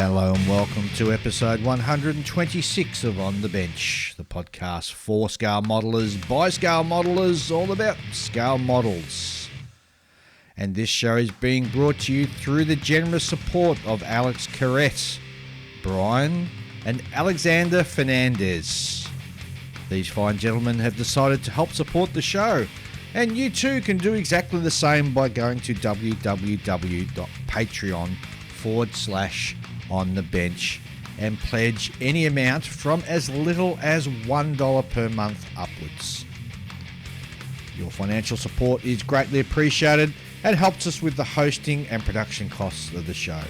Hello and welcome to episode 126 of On the Bench, the podcast for scale modelers, by scale modelers, all about scale models. And this show is being brought to you through the generous support of Alex Carrette, Brian and Alexander Fernandez. These fine gentlemen have decided to help support the show, and you too can do exactly the same by going to www.patreon.com/onthebench and pledge any amount from as little as $1 per month upwards. Your financial support is greatly appreciated and helps us with the hosting and production costs of the show.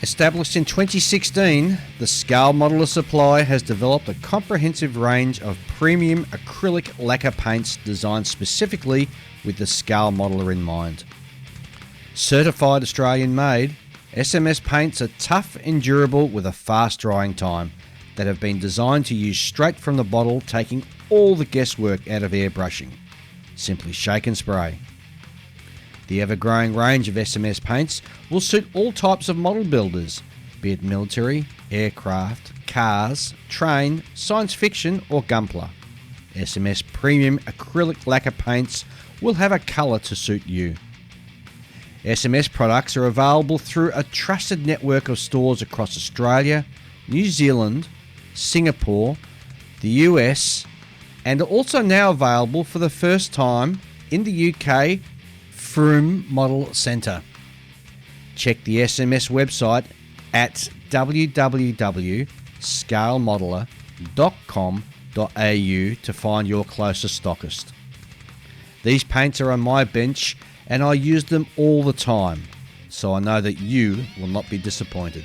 Established in 2016, the Scale Modeler Supply has developed a comprehensive range of premium acrylic lacquer paints designed specifically with the scale modeler in mind. Certified Australian made, SMS paints are tough and durable with a fast drying time that have been designed to use straight from the bottle, taking all the guesswork out of airbrushing. Simply shake and spray. The ever-growing range of SMS paints will suit all types of model builders, be it military, aircraft, cars, train, science fiction or gunpla. SMS premium acrylic lacquer paints will have a colour to suit you. SMS products are available through a trusted network of stores across Australia, New Zealand, Singapore, the US, and are also now available for the first time in the UK, Froome Model Centre. Check the SMS website at www.scalemodeler.com.au to find your closest stockist. These paints are on my bench and I use them all the time, so I know that you will not be disappointed.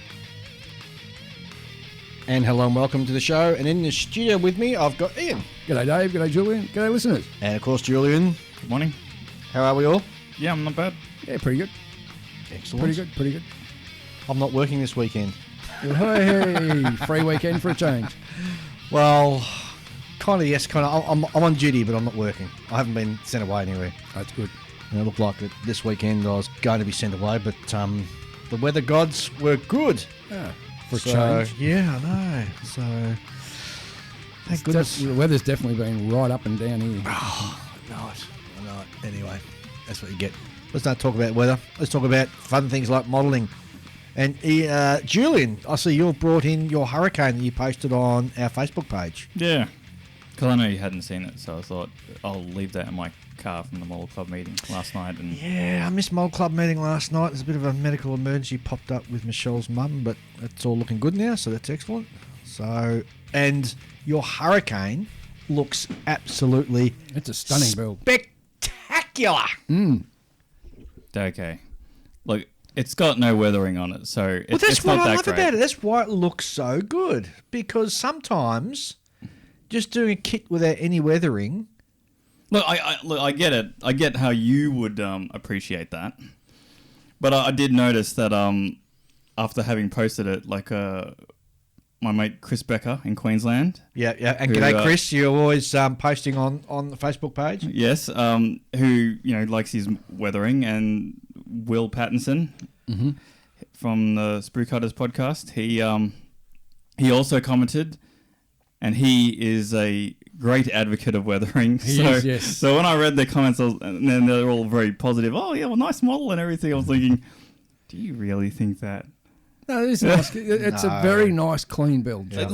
And hello and welcome to the show, and in the studio with me I've got Ian. G'day Dave, g'day Julian, g'day listeners. And of course Julian. Good morning. How are we all? Yeah, I'm not bad. Yeah, pretty good. Excellent. Pretty good. I'm not working this weekend. Hey, free weekend for a change. Well, kind of yes, kind of. I'm on duty, but I'm not working. I haven't been sent away anywhere. That's good. And it looked like that this weekend I was going to be sent away, but the weather gods were good. Yeah, for a change. Yeah, I know. So, thank goodness. The weather's definitely been right up and down here. Oh, I know it. Anyway, that's what you get. Let's not talk about weather. Let's talk about fun things like modelling. And Julian, I see you brought in your hurricane that you posted on our Facebook page. Yeah, because I know you hadn't seen it, so I thought I'll leave that in my car from the Model Club meeting last night. And yeah, I missed Model Club meeting last night. There's a bit of a medical emergency popped up with Michelle's mum, but it's all looking good now, so that's excellent. So, and your hurricane looks absolutely... It's a stunning build. Spectacular! Okay. Look, it's got no weathering on it, so Well, that's it's what not I that love great. about it. That's why it looks so good. Because sometimes just doing a kit without any weathering... Look, I get it. I get how you would appreciate that. But I did notice that after having posted it, like my mate Chris Becker in Queensland. Yeah. And g'day, Chris. You're always posting on the Facebook page. Yes, who likes his weathering, and Will Pattinson from the Sprue Cutters podcast. He also commented, and he is a great advocate of weathering. He is, yes. So when I read their comments, and then they're all very positive. Oh yeah, well, nice model and everything. I was thinking, do you really think that? No, it is nice. It's a very nice, clean build. Yeah.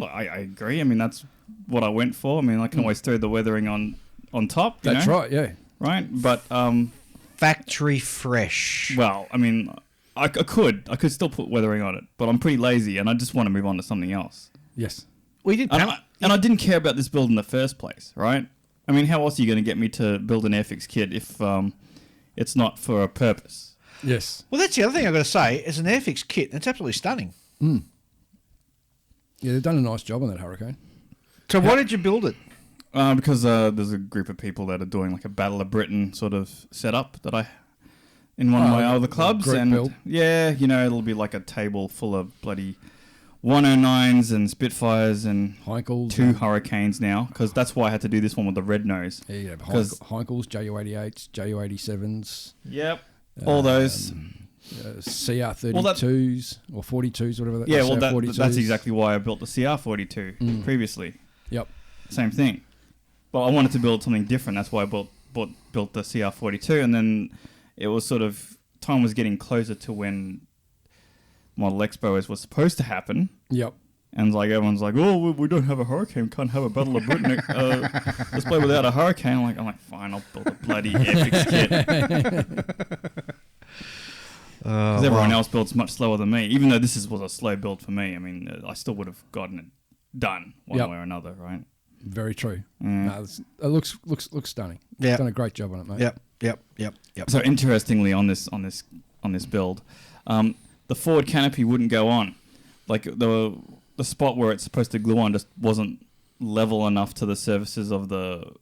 I agree. I mean, that's what I went for. I mean, I can always throw the weathering on top. That's right, yeah. Right, but factory fresh. Well, I mean, I could still put weathering on it, but I'm pretty lazy, and I just want to move on to something else. Yes. We did. And I didn't care about this build in the first place, right? I mean, how else are you going to get me to build an Airfix kit if it's not for a purpose? Yes. Well, that's the other thing I've got to say. It's an Airfix kit, and it's absolutely stunning. Yeah, they've done a nice job on that hurricane. So why did you build it? Because there's a group of people that are doing like a Battle of Britain sort of setup that I in one of my other clubs, and build. Yeah, it'll be like a table full of bloody 109s and Spitfires and Heinkels, two Hurricanes now, because that's why I had to do this one with the red nose. Yeah, you have Heinkels, Ju-88s, Ju-87s. Yep, all those. CR32s or 42s, whatever. Yeah, well, CR42s. that's exactly why I built the CR42 previously. Yep. Same thing. But I wanted to build something different. That's why I built the CR42, and then it was sort of time was getting closer to when Model Expos was supposed to happen. Yep. And like everyone's like, oh, we don't have a hurricane, can't have a Battle of Britain display without a hurricane. I'm like, fine, I'll build a bloody Airfix kit. Because everyone else builds much slower than me. Even though this was a slow build for me, I mean, I still would have gotten it done one way or another, right? Very true. No, it looks stunning. Yeah, done a great job on it, mate. Yep. So interestingly, on this build, the forward canopy wouldn't go on. Like the spot where it's supposed to glue on just wasn't level enough to the surfaces of the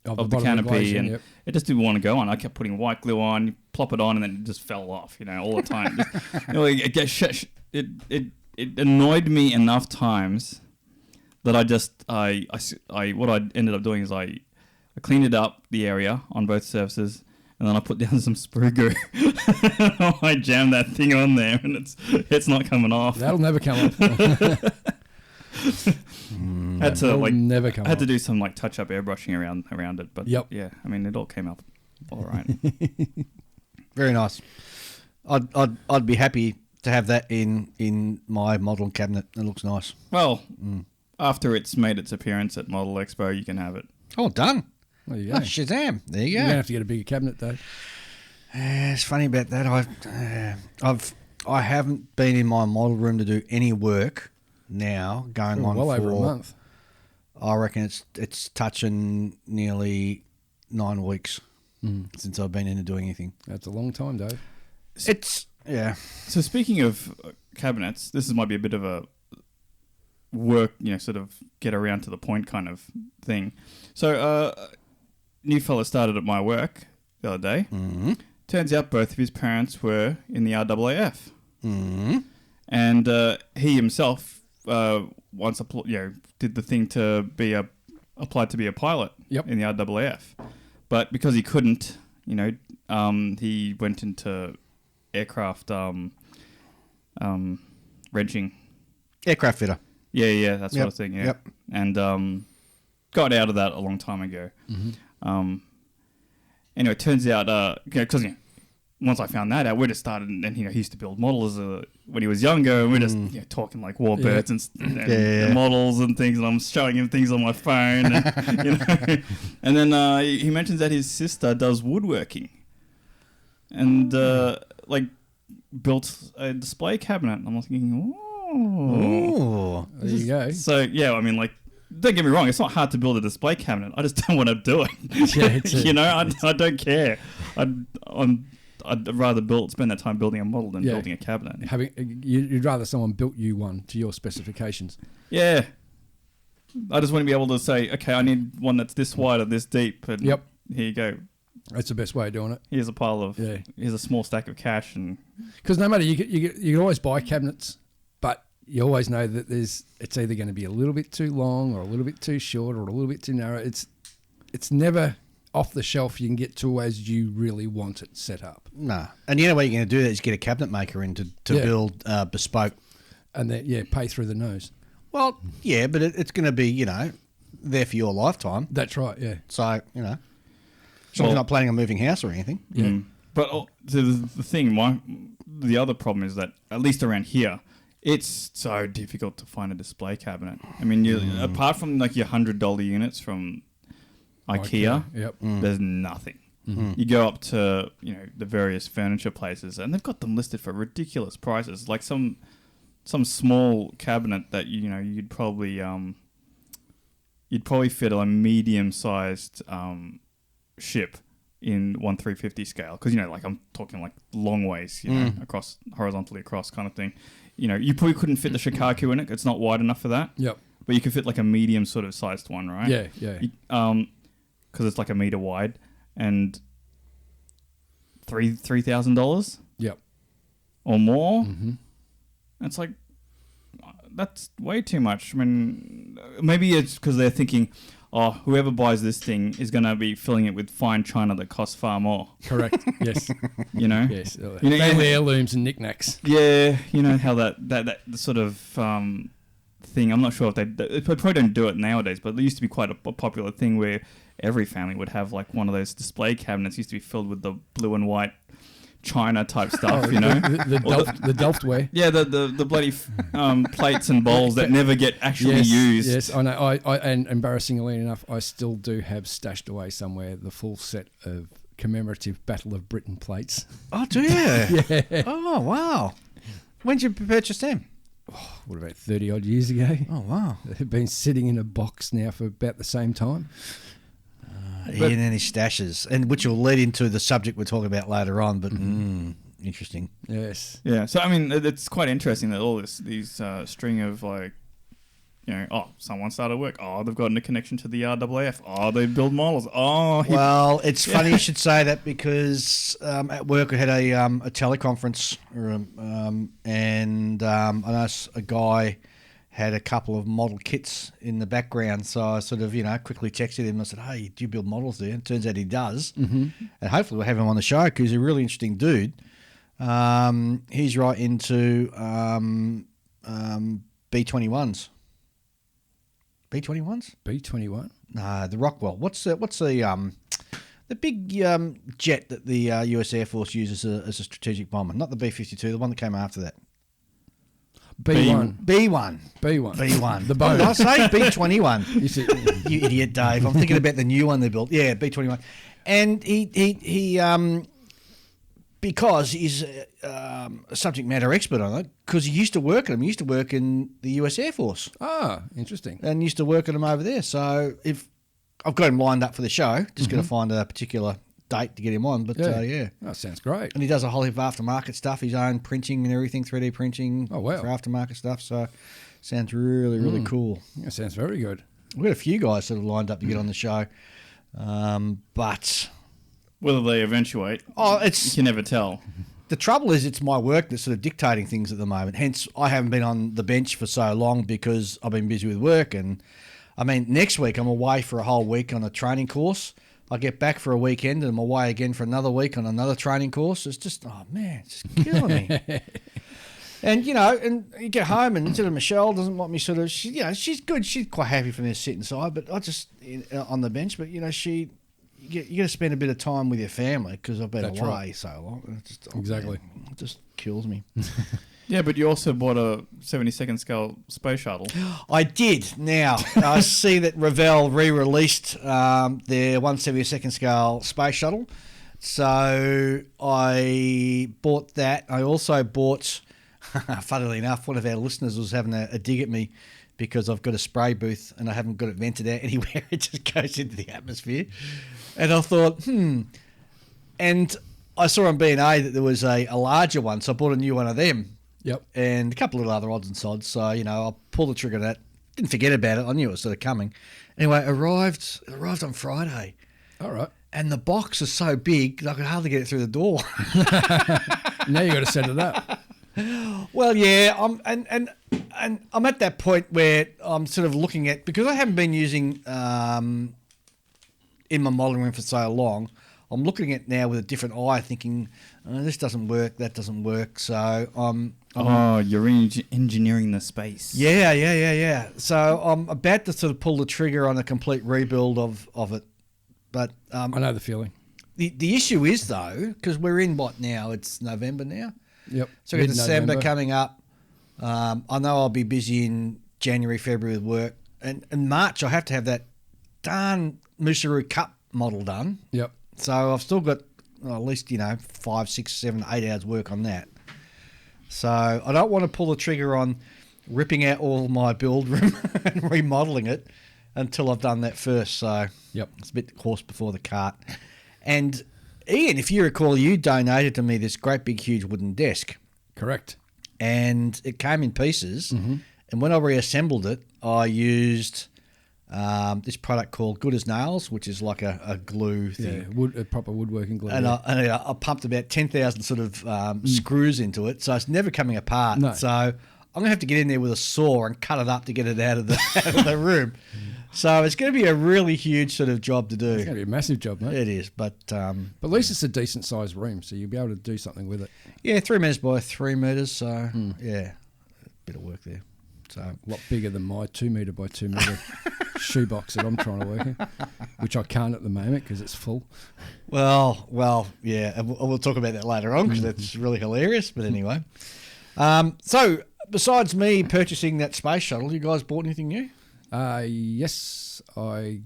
canopy, and it just didn't want to go on. I kept putting white glue on, you plop it on, and then it just fell off. All the time. It annoyed me enough times that I what I ended up doing is I cleaned it up, the area on both surfaces, and then I put down some sprue glue. I jammed that thing on there, and it's not coming off. That'll never come off. Had to do some touch up airbrushing around it, but yeah, I mean it all came up all right. Very nice. I'd be happy to have that in my model cabinet. It looks nice. Well, after it's made its appearance at Model Expo, you can have it. Oh, done. There you go. Oh, Shazam! There you go. You're gonna have to get a bigger cabinet though. It's funny about that. I haven't been in my model room to do any work now. Going on well for over a month. I reckon it's touching nearly 9 weeks since I've been into doing anything. That's a long time, Dave. So speaking of cabinets, this might be a bit of a work, sort of get around to the point kind of thing. So, new fella started at my work the other day. Mm-hmm. Turns out both of his parents were in the RAAF. Mm-hmm. And he himself once did the thing to applied to be a pilot in the RAAF. But because he couldn't, he went into aircraft wrenching. Aircraft fitter. Yeah, that sort of thing, yeah. Yep. And got out of that a long time ago. Mm-hmm. Anyway, it turns out, because once I found that out, we just started, and he used to build models when he was younger, and we're just talking like warbirds and models and things, and I'm showing him things on my phone, and, and then he mentions that his sister does woodworking, and built a display cabinet. I'm thinking, oh, there you go. So yeah, I mean, don't get me wrong, it's not hard to build a display cabinet. I just don't want to do it. I don't care. I'd rather spend that time building a model than building a cabinet. You'd rather someone built you one to your specifications. Yeah. I just want to be able to say, okay, I need one that's this wide or this deep, and here you go. That's the best way of doing it. Here's a pile of here's a small stack of cash, and because no matter you can always buy cabinets, but you always know that it's either going to be a little bit too long or a little bit too short or a little bit too narrow. It's never off the shelf you can get to as you really want it set up. No. And the only way you're going to do that is get a cabinet maker in to build bespoke. And then, pay through the nose. Well, yeah, but it's going to be, there for your lifetime. That's right, yeah. So, you're not planning on moving house or anything. Yeah. But the thing, the other problem is that, at least around here, it's so difficult to find a display cabinet. I mean, apart from your $100 units from IKEA. There's nothing. Mm-hmm. You go up to the various furniture places, and they've got them listed for ridiculous prices. Like some small cabinet that you'd probably fit a medium-sized ship in 1/350 scale, because I'm talking long ways, across horizontally across kind of thing. You probably couldn't fit the Shikaku in it. It's not wide enough for that. Yep. But you could fit a medium sort of sized one, right? Yeah. Because it's a meter wide, and $3,000. Yep. Or more. Mm-hmm. It's that's way too much. I mean, maybe it's because they're thinking, oh, whoever buys this thing is going to be filling it with fine china that costs far more. Correct. Yes. You know? Yes. You know, Family heirlooms and knickknacks. Yeah, you know how that sort of thing. I'm not sure if they probably don't do it nowadays, but it used to be quite a popular thing where every family would have like one of those display cabinets. Used to be filled with the blue and white china type stuff, you know, the Delftware. Yeah, the bloody plates and bowls that never get actually used. Yes, I know. And embarrassingly enough, I still do have stashed away somewhere the full set of commemorative Battle of Britain plates. Oh, do you? Yeah. Oh, wow. When did you purchase them? Oh, what, about 30 odd years ago? Oh, wow. They've been sitting in a box now for about the same time. Ian and his stashes, and which will lead into the subject we're talking about later on. But interesting. Yes. Yeah. So I mean, it's quite interesting that all these string of like, you know, oh, someone started work. Oh, they've gotten a connection to the RAAF. Oh, they build models. Oh, well, it's funny you should say that because at work we had a teleconference, and I noticed a guy had a couple of model kits in the background, so I sort of, quickly texted him. I said, "Hey, do you build models there?" And it turns out he does, and hopefully we'll have him on the show because he's a really interesting dude. He's right into B21s. B21s? B21? No, the Rockwell. What's the big jet that the US Air Force uses as a strategic bomber? Not the B-52, the one that came after that. B1. B1. The boat. I say B21. You idiot, Dave. I'm thinking about the new one they built. Yeah, B21. And he because he's a subject matter expert on it, because he used to work at them. He used to work in the US Air Force. Ah, interesting. And used to work at them over there. So if I've got him lined up for the show, just got to find a particular date to get him on. But yeah. That sounds great. And he does a whole heap of aftermarket stuff, his own printing and everything, 3D printing for aftermarket stuff. So sounds really, really cool. That sounds very good. We've got a few guys sort of lined up to get on the show. But whether they eventuate, you can never tell. The trouble is it's my work that's sort of dictating things at the moment. Hence, I haven't been on the bench for so long because I've been busy with work. And, I mean, next week I'm away for a whole week on a training course. I get back for a weekend and I'm away again for another week on another training course. It's just, oh, man, it's just killing me. And, and you get home and sort of Michelle doesn't want me sort of, she's good. She's quite happy for me to sit inside, but I just, on the bench, but, you got to spend a bit of time with your family because I've been away so long. Exactly. Man, it just kills me. Yeah, but you also bought a 72nd scale space shuttle. I did. Now, I see that Revell re-released their 1/72nd scale space shuttle. So I bought that. I also bought, funnily enough, one of our listeners was having a dig at me because I've got a spray booth and I haven't got it vented out anywhere. It just goes into the atmosphere. And I thought, And I saw on B&A that there was a larger one, so I bought a new one of them. Yep. And a couple of other odds and sods. So, I'll pull the trigger on that. Didn't forget about it. I knew it was sort of coming. Anyway, it arrived on Friday. All right. And the box is so big that I could hardly get it through the door. Now you got to set it up. Well, yeah, I'm at that point where I'm sort of looking at, because I haven't been using in my modelling room for so long, I'm looking at it now with a different eye, thinking, this doesn't work, that doesn't work. So you're engineering the space. Yeah. So I'm about to sort of pull the trigger on a complete rebuild of it. But I know the feeling. The issue is, though, because we're in what now? It's November now? Yep. So we've got December coming up. I know I'll be busy in January, February with work. And in March, I have to have that darn Musaru Cup model done. Yep. So I've still got at least, 5, 6, 7, 8 hours work on that. So I don't want to pull the trigger on ripping out all my build room and remodelling it until I've done that first. So it's a bit horse before the cart. And Ian, if you recall, you donated to me this great big huge wooden desk. Correct. And it came in pieces. Mm-hmm. And when I reassembled it, I used this product called Good as Nails, which is like a glue thing. Yeah, a proper woodworking glue. And I pumped about 10,000 sort of screws into it, so it's never coming apart. No. So I'm gonna have to get in there with a saw and cut it up to get it out of the room. So it's going to be a really huge sort of job to do. It's going to be a massive job, mate. It is, but at least it's a decent sized room, so you'll be able to do something with it. Yeah, 3 metres by 3 metres. So yeah, a bit of work there. So a lot bigger than my 2 metre by 2 metre shoebox that I'm trying to work in, which I can't at the moment because it's full. Well, yeah, and we'll talk about that later on because that's really hilarious. But anyway, so besides me purchasing that space shuttle, you guys bought anything new? Yes, I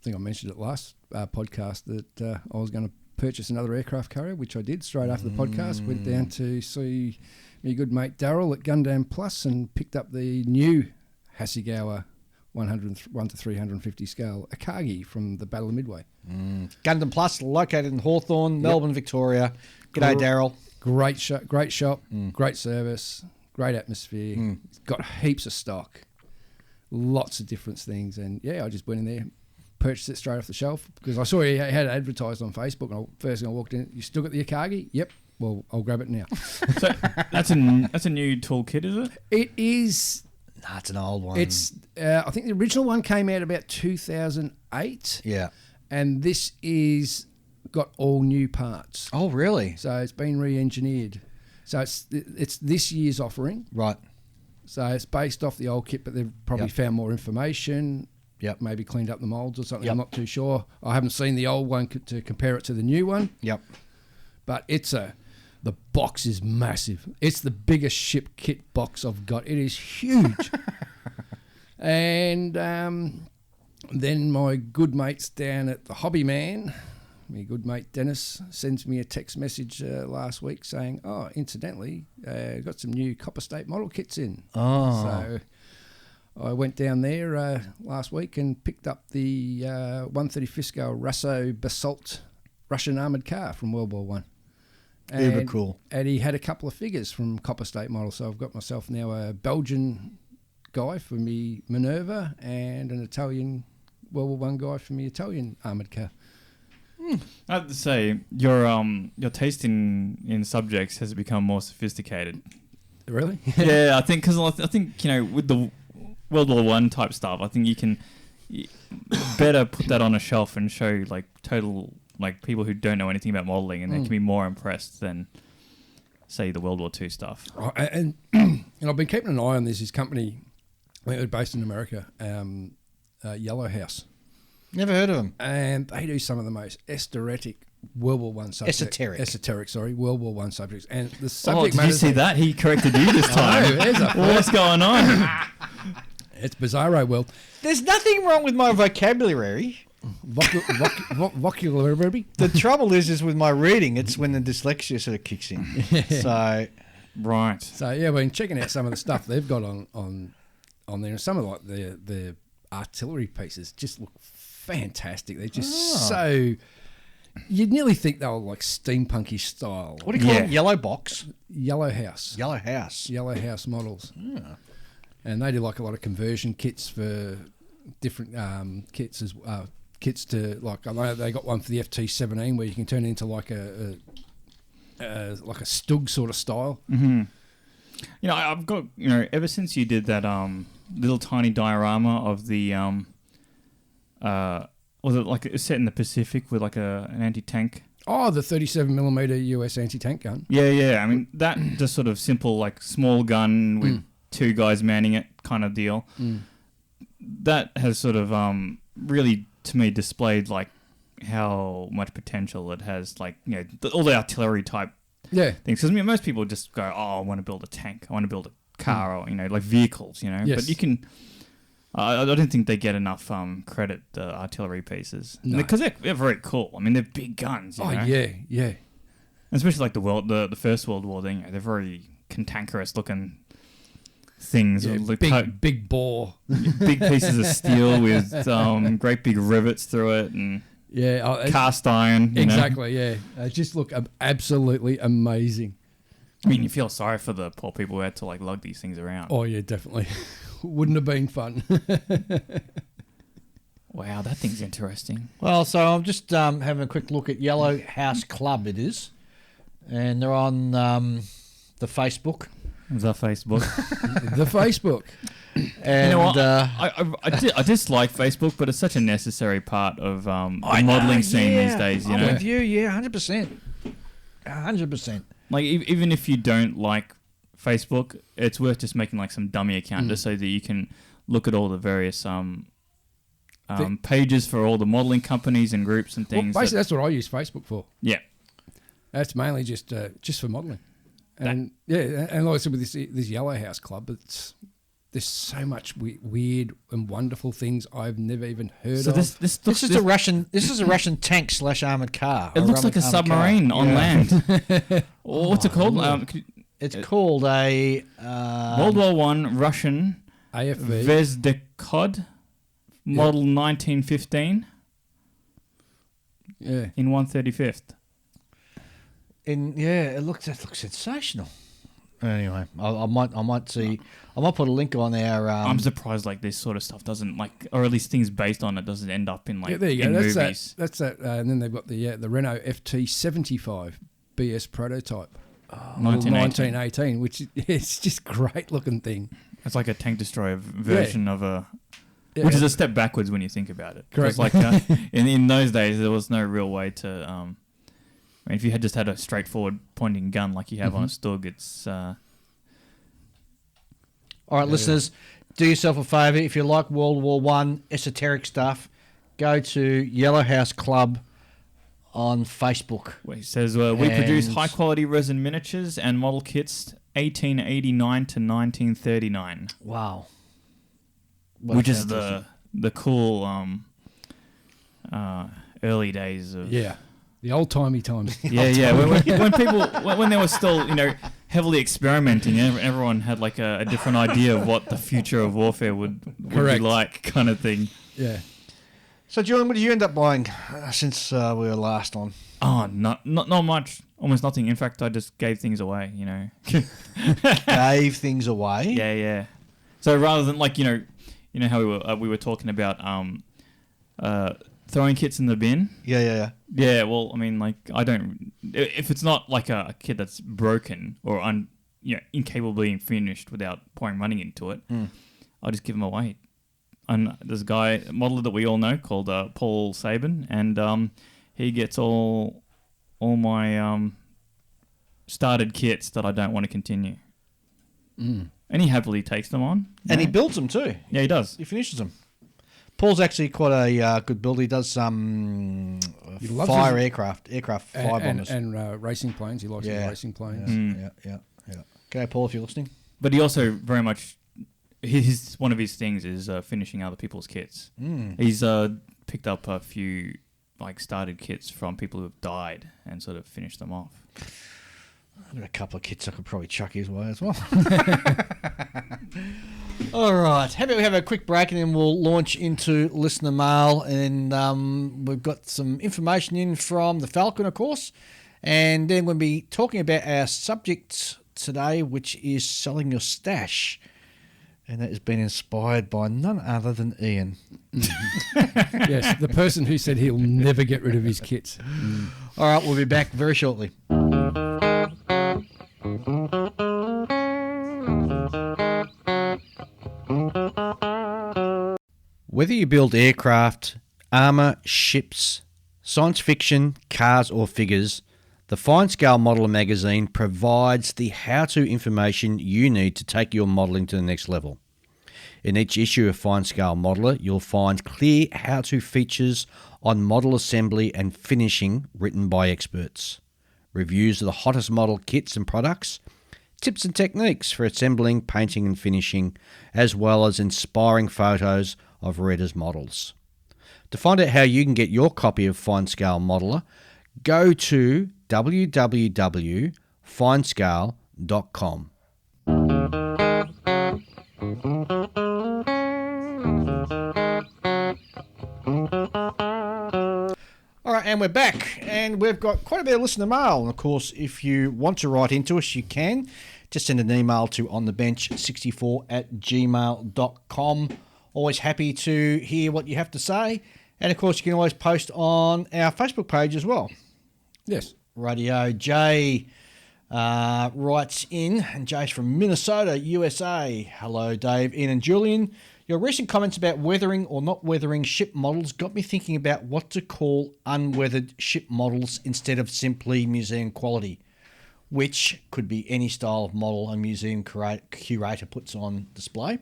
think I mentioned it last podcast that I was going to purchase another aircraft carrier, which I did straight after the podcast. Went down to see my good mate Daryl at Gundam Plus and picked up the new Hasegawa 1 to 350 scale Akagi from the Battle of Midway. Gundam Plus, located in Hawthorne, Melbourne, Victoria. G'day, Daryl. Great shop, great service, great atmosphere. It's got heaps of stock. Lots of different things, and yeah, I just went in there, purchased it straight off the shelf because I saw he had it advertised on Facebook. And first thing I walked in, you still got the Akagi? Yep. Well, I'll grab it now. So that's a new toolkit, is it? It is. Nah, it's an old one. It's. I think the original one came out about 2008. Yeah. And this is got all new parts. Oh, really? So it's been re-engineered. So it's this year's offering. Right. So it's based off the old kit, but they've probably found more information. Yep. Maybe cleaned up the moulds or something. I'm not too sure. I haven't seen the old one to compare it to the new one. Yep. But the box is massive. It's the biggest ship kit box I've got. It is huge. And then my good mates down at the Hobby Man, my good mate Dennis, sends me a text message last week saying, oh, incidentally, got some new Copper State model kits in. Oh. So I went down there last week and picked up the 135th scale Russo Basalt Russian armoured car from World War One. Uber cool. And he had a couple of figures from Copper State model. So I've got myself now a Belgian guy for me Minerva and an Italian World War One guy for me Italian armoured car. I have to say, your taste in subjects has become more sophisticated. Really? Yeah, I think with the World War One type stuff, I think you can better put that on a shelf and show total people who don't know anything about modelling, and they can be more impressed than say the World War Two stuff. Oh, and I've been keeping an eye on this company. I think they're based in America, Yellow House. Never heard of them. And they do some of the most esoteric World War One subjects. World War One subjects. And the subject did you see that? He corrected you this time. What's going on? It's bizarro world. There's nothing wrong with my vocabulary. Vocabulary. The trouble is with my reading, it's when the dyslexia sort of kicks in. So, right. So yeah, we've been checking out some of the stuff they've got on there, and some of the artillery pieces just look fantastic. They're just so. You'd nearly think they were steampunky style. What do you call them? Yellow box? Yellow House. Yellow House. Yellow House models. Yeah. And they do a lot of conversion kits for different kits kits to I know they got one for the FT-17 where you can turn it into like a Stug sort of style. Mm-hmm. I've got ever since you did that little tiny diorama of the was it set in the Pacific with an anti-tank? Oh, the 37mm US anti-tank gun. Yeah. I mean that just sort of simple small gun with two guys manning it kind of deal. That has sort of really to me displayed how much potential it has. All the artillery type things. Because most people just go, oh, I want to build a tank, I want to build a car, or vehicles. Yes. But you can. I don't think they get enough credit, the artillery pieces, because they're very cool. I mean, they're big guns. You know? Yeah. Especially the First World War thing. They're very cantankerous looking things. Big bore, big pieces of steel with great big rivets through it, and cast iron. Exactly. Yeah, they just look absolutely amazing. I mean, you feel sorry for the poor people who had to lug these things around. Oh yeah, definitely. Wouldn't have been fun. Wow, that thing's interesting. Well, so I'm just having a quick look at Yellow House Club. It is, and they're on the Facebook. The Facebook. The Facebook. And You know what? I dislike Facebook, but it's such a necessary part of the modelling scene these days. You I'm know, with you. Yeah, 100%. 100%. like even if you don't like Facebook, it's worth just making like some dummy account just so that you can look at all the various pages for all the modelling companies and groups and Well, things. basically, that's what I use Facebook for. Yeah. That's mainly just for modelling. And and like I said, with this Yellow House Club, there's so much weird and wonderful things I've never even heard So of. this This is a Russian tank / armored car. it looks like a submarine on land. Or what's it called? It's called a World War One Russian AFV. Vezdekod, model 1915 Yeah. in 135th. It looks sensational. Anyway, I might put a link on our. I'm surprised like this sort of stuff doesn't like, or at least things based on it doesn't end up in like There you in go. movies. That's that. And then they've got the Renault FT75 BS prototype. 1918, which is just great looking thing. It's like a tank destroyer version of which is a step backwards when you think about it. Correct. It's like in those days there was no real way to. I mean, if you had just had a straightforward pointing gun like you have on a Stug, it's. All right, listeners, do yourself a favour. If you like World War One esoteric stuff, go to Yellow House Club on Facebook. Well, he says, we produce high-quality resin miniatures and model kits 1889 to 1939. Wow. Which is the cool early days of... Yeah. The old-timey times. Yeah. When people... When they were still, heavily experimenting, everyone had like a different idea of what the future of warfare would be like, kind of thing. Yeah. So, Julian, what did you end up buying since we were last on? Oh, not much. Almost nothing. In fact, I just gave things away, Gave things away? Yeah. So rather than like, how we were talking about throwing kits in the bin. Yeah. Yeah, well, I mean, like, I don't... If it's not like a kit that's broken or incapable of being finished without pouring money into it, I'll just give them away. And there's a guy, a modeler that we all know called Paul Sabin, and he gets all my started kits that I don't want to continue. And he happily takes them on. And he builds them too. Yeah, he does. He finishes them. Paul's actually quite a good builder. He does some aircraft firebombers. And racing planes. He likes the racing planes. Yeah. Okay, Paul, if you're listening. But he also very much... one of his things is finishing other people's kits. He's picked up a few like started kits from people who have died and sort of finished them off. I've got a couple of kits I could probably chuck his way as well. All right. How about we have a quick break and then we'll launch into listener mail. And we've got some information in from the Falcon, of course. And then we'll be talking about our subject today, which is selling your stash. And that has been inspired by none other than Ian. Yes, the person who said he'll never get rid of his kits. All right, we'll be back very shortly. Whether you build aircraft, armour, ships, science fiction, cars or figures, the Fine Scale Modeller magazine provides the how-to information you need to take your modelling to the next level. In each issue of Fine Scale Modeller, you'll find clear how-to features on model assembly and finishing written by experts, reviews of the hottest model kits and products, tips and techniques for assembling, painting and finishing, as well as inspiring photos of readers' models. To find out how you can get your copy of Fine Scale Modeller, go to www.finescale.com. All right, and we're back, and we've got quite a bit of listener mail. And of course, if you want to write into us, you can. Just send an email to onthebench64@gmail.com. Always happy to hear what you have to say. And of course, you can always post on our Facebook page as well. Yes. Radio J writes in, and Jay's from Minnesota, USA. Hello, Dave, Ian and Julian. Your recent comments about weathering or not weathering ship models got me thinking about what to call unweathered ship models instead of simply museum quality, which could be any style of model a museum curator puts on display.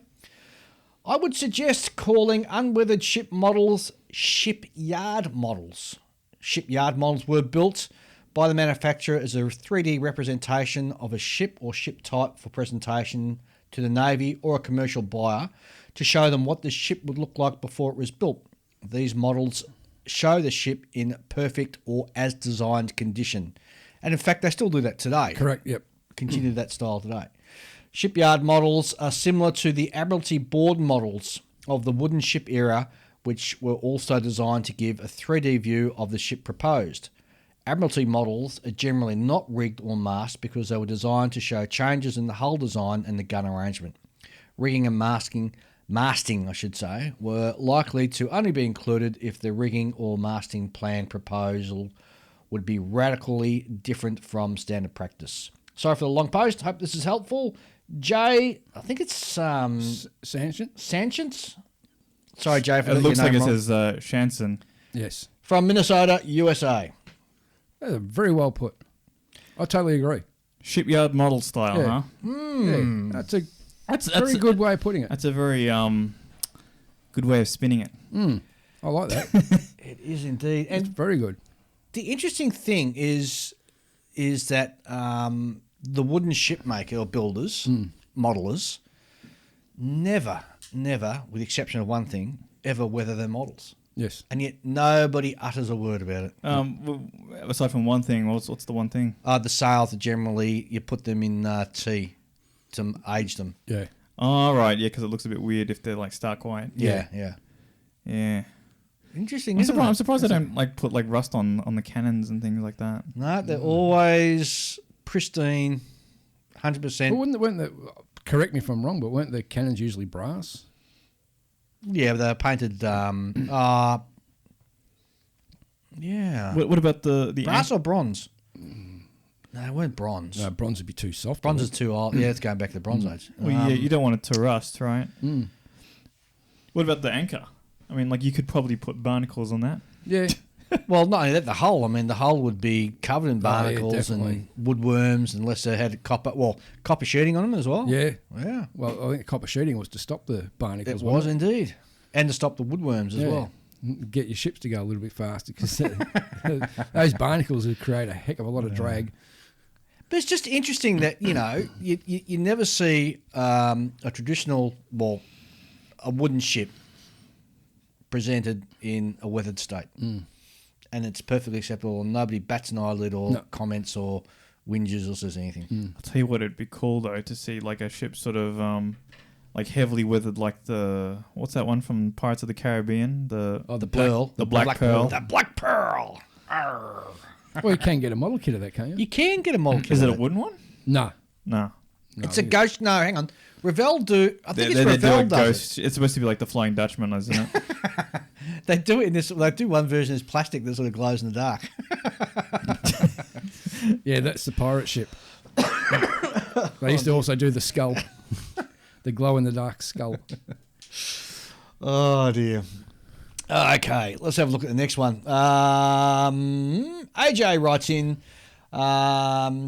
I would suggest calling unweathered ship models shipyard models. Shipyard models were built by the manufacturer as a 3D representation of a ship or ship type for presentation to the Navy or a commercial buyer to show them what the ship would look like before it was built. These models show the ship in perfect or as designed condition. And in fact, they still do that today. Correct, yep. Continue that style today. Shipyard models are similar to the Admiralty board models of the wooden ship era, which were also designed to give a 3D view of the ship proposed. Admiralty models are generally not rigged or masked because they were designed to show changes in the hull design and the gun arrangement. Rigging and masting, were likely to only be included if the rigging or masting plan proposal would be radically different from standard practice. Sorry for the long post. Hope this is helpful. Jay, I think it's Sanchez. Sorry, Jay, for It looks like it wrong. says Shanson. Yes. From Minnesota, USA. Very well put. I totally agree. Shipyard model style, Yeah. huh? Yeah, that's a That's very good way of putting it. That's a very good way of spinning it. I like that. It is indeed. It's And very good. the interesting thing is that the wooden ship maker or builders, modelers, never, with the exception of one thing, ever weather their models. Yes. And yet nobody utters a word about it. Aside from one thing, what's the one thing? The sails are generally, you put them in tea to age them. Yeah. Oh, right, yeah, because it looks a bit weird if they're like stark white. Yeah. Yeah. Interesting, I'm isn't surprised, I'm it? surprised they don't like put like rust on the cannons and things like that. No, they're always pristine, 100%. But weren't the, correct me if I'm wrong, but weren't the cannons usually brass? Yeah, they're painted. Yeah. What about the Brass or bronze? No, they weren't bronze. No, bronze would be too soft. Bronze is wouldn't too old. Yeah, it's going back to the Bronze Age. Well, yeah, you don't want it to rust, right? What about the anchor? I mean, like you could probably put barnacles on that. it? Yeah. Well, not only that, the hull. I mean, the hull would be covered in yeah, barnacles and woodworms, unless they had copper sheeting on them as well. Yeah. Yeah. Well, I think copper sheeting was to stop the barnacles. It was wasn't indeed. And to stop the woodworms as Yeah. well. Get your ships to go a little bit faster because those barnacles would create a heck of a lot of drag. But it's just interesting that, you never see a traditional, a wooden ship presented in a weathered state. And it's perfectly acceptable. And nobody bats an eyelid or comments or whinges or says anything. I'll tell you what, it'd be cool though to see like a ship sort of like heavily weathered, like what's that one from Pirates of the Caribbean? The Pearl. The Black Pearl. The Black Pearl. Arr. Well, you can get a model kit of that, can't you? You can get a model kit. Is it a of wooden one? No. No. It's a ghost. No, hang on. Revell do. I think They it's do Revell a does ghost. It's supposed to be like the Flying Dutchman, isn't it? it. They do it in this. They do one version as plastic that sort of glows in the dark. Yeah, that's the pirate ship. They used to also do the skull, the glow in the dark skull. Oh dear. Okay, let's have a look at the next one. AJ writes in,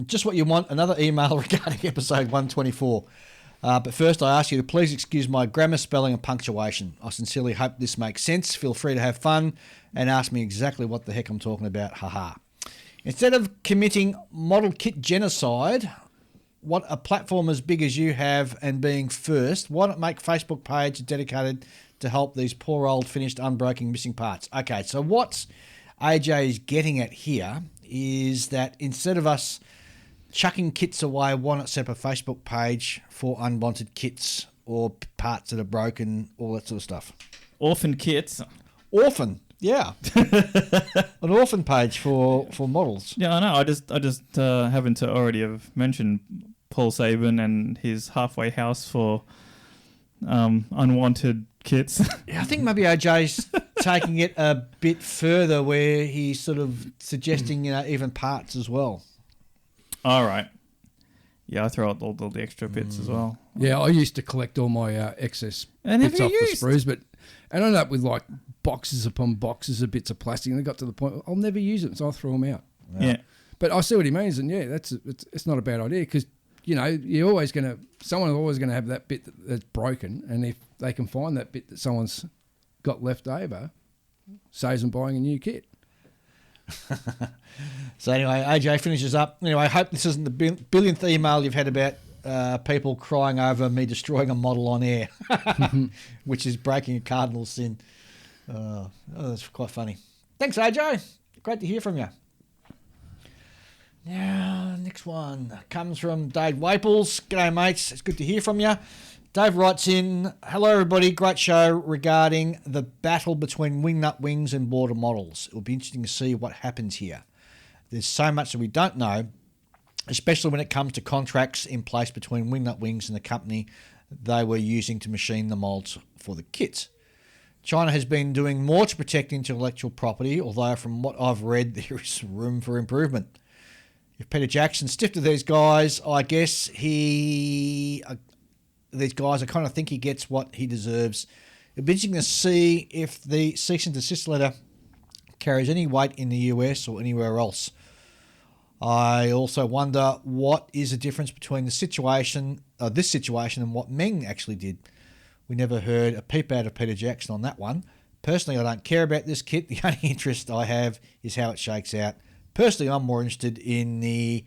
just what you want, another email regarding episode 124. But first, I ask you to please excuse my grammar, spelling, and punctuation. I sincerely hope this makes sense. Feel free to have fun and ask me exactly what the heck I'm talking about. Haha. Instead of committing model kit genocide, what a platform as big as you have and being first, why not make Facebook page dedicated to help these poor old finished, unbroken, missing parts? Okay, so what AJ is getting at here is that instead of us chucking kits away, why not set up a Facebook page for unwanted kits or parts that are broken, all that sort of stuff. Orphan kits. Orphan, yeah. An orphan page for models. Yeah, I know. I just happen to already have mentioned Paul Saban and his halfway house for unwanted kits. Yeah, I think maybe AJ's taking it a bit further where he's sort of suggesting, even parts as well. All right. Yeah, I throw out all the extra bits as well. Yeah, I used to collect all my excess And have bits you off used? the sprues, but I ended up with like boxes upon boxes of bits of plastic, and it got to the point I'll never use it, so I throw them out. Yeah. But I see what he means, and yeah, it's not a bad idea because someone's always gonna have that bit that's broken, and if they can find that bit that someone's got left over, saves them buying a new kit. So anyway, AJ finishes up. Anyway, I hope this isn't the billionth email you've had about people crying over me destroying a model on air, which is breaking a cardinal sin. Oh, that's quite funny. Thanks, AJ. Great to hear from you. Now, next one comes from Dave Waples. G'day, mates. It's good to hear from you. Dave writes in, hello, everybody. Great show regarding the battle between wingnut wings and border models. It will be interesting to see what happens here. There's so much that we don't know, especially when it comes to contracts in place between wingnut wings and the company they were using to machine the molds for the kits. China has been doing more to protect intellectual property, although from what I've read, there is room for improvement. If Peter Jackson stiff to these guys, I guess these guys, I kind of think he gets what he deserves. It'll be interesting to see if the cease and desist letter carries any weight in the US or anywhere else. I also wonder what is the difference between this situation and what Meng actually did. We never heard a peep out of Peter Jackson on that one. Personally, I don't care about this kit. The only interest I have is how it shakes out. Personally, I'm more interested in the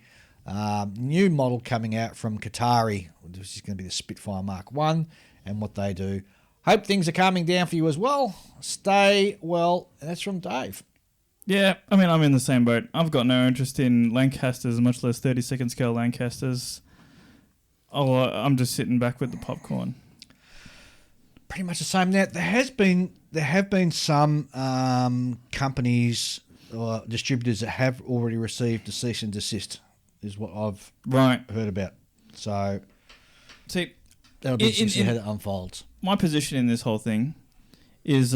new model coming out from Qatari, which is going to be the Spitfire Mark 1, and what they do. Hope things are calming down for you as well. Stay well. That's from Dave. Yeah, I mean, I'm in the same boat. I've got no interest in Lancasters, much less 32nd scale Lancasters. I'm just sitting back with the popcorn. Pretty much the same. Now, there have been some companies or distributors that have already received a cease and desist, is what I've heard about. So, see, that'll be interesting to see how that unfolds. My position in this whole thing is,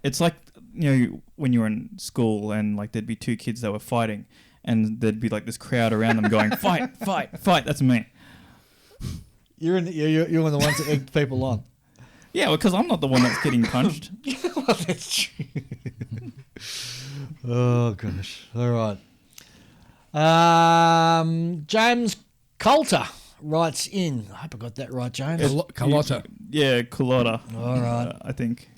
it's like, when you were in school and like there'd be two kids that were fighting, and there'd be like this crowd around them going, fight, fight, fight. That's me. You're one of the ones that egg people on. Yeah, because I'm not the one that's getting punched. Well, that's true. Oh, gosh. All right. James Coulter writes in. I hope I got that right, James. Carlotta. Yeah, Culotta. All right. I think.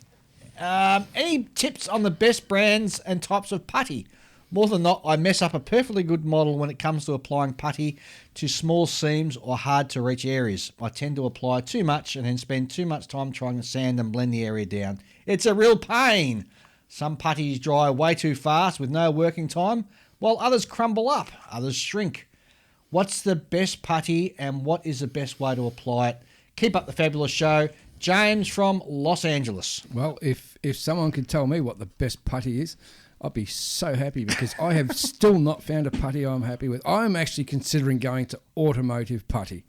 Any tips on the best brands and types of putty? More than not, I mess up a perfectly good model when it comes to applying putty to small seams or hard to reach areas. I tend to apply too much and then spend too much time trying to sand and blend the area down. It's a real pain. Some putties dry way too fast with no working time, while others crumble up, others shrink. What's the best putty and what is the best way to apply it? Keep up the fabulous show. James from Los Angeles. Well, if someone could tell me what the best putty is, I'd be so happy, because I have still not found a putty I'm happy with. I'm actually considering going to automotive putty.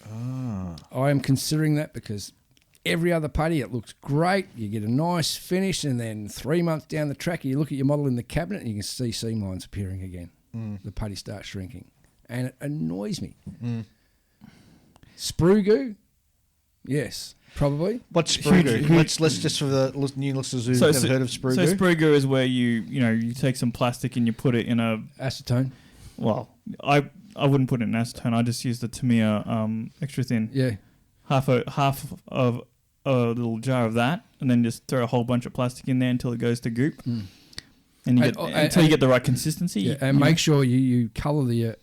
I am considering that because every other putty, it looks great. You get a nice finish, and then 3 months down the track, you look at your model in the cabinet and you can see seam lines appearing again. The putty starts shrinking, and it annoys me. Sprue goo? Yes, probably. What's sprue goo? Let's just for the new listeners who've never heard of sprue goo. So sprue goo is where you take some plastic and you put it in a acetone. Well, I wouldn't put it in acetone. I just use the Tamiya extra thin. Yeah, half of a little jar of that, and then just throw a whole bunch of plastic in there until it goes to goop. And until you get the right consistency. Yeah, and make sure you colour your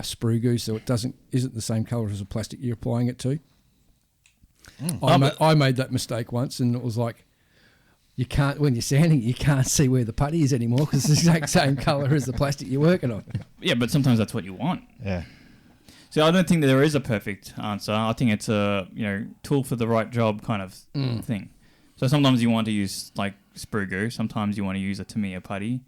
sprue goo so it isn't the same colour as the plastic you're applying it to. I made that mistake once, and it was like, you can't, when you're sanding, you can't see where the putty is anymore because it's the exact same colour as the plastic you're working on. Yeah, but sometimes that's what you want. Yeah. So I don't think that there is a perfect answer. I think it's a tool for the right job kind of thing. So sometimes you want to use like sprue goo. Sometimes you want to use a Tamiya putty.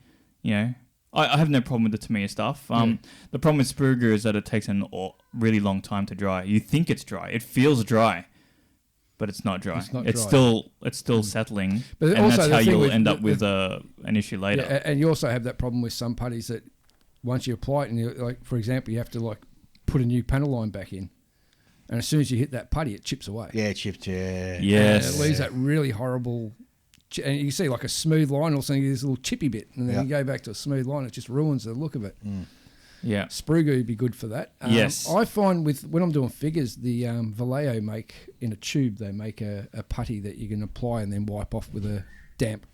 I have no problem with the Tamiya stuff. The problem with sprue goo is that it takes a really long time to dry. You think it's dry. It feels dry. But it's not dry. It's still settling, but and also that's how you'll end up with an issue later. Yeah, and you also have that problem with some putties that once you apply it, and like for example, you have to like put a new panel line back in, and as soon as you hit that putty, it chips away. Yeah, chipped. Yeah. Yes. And it leaves that really horrible. And you see like a smooth line, all of a sudden there's a little chippy bit, and then you go back to a smooth line, it just ruins the look of it. Yeah. Sprue glue would be good for that. Yes. I find when I'm doing figures, the Vallejo make in a tube, they make a putty that you can apply and then wipe off with a damp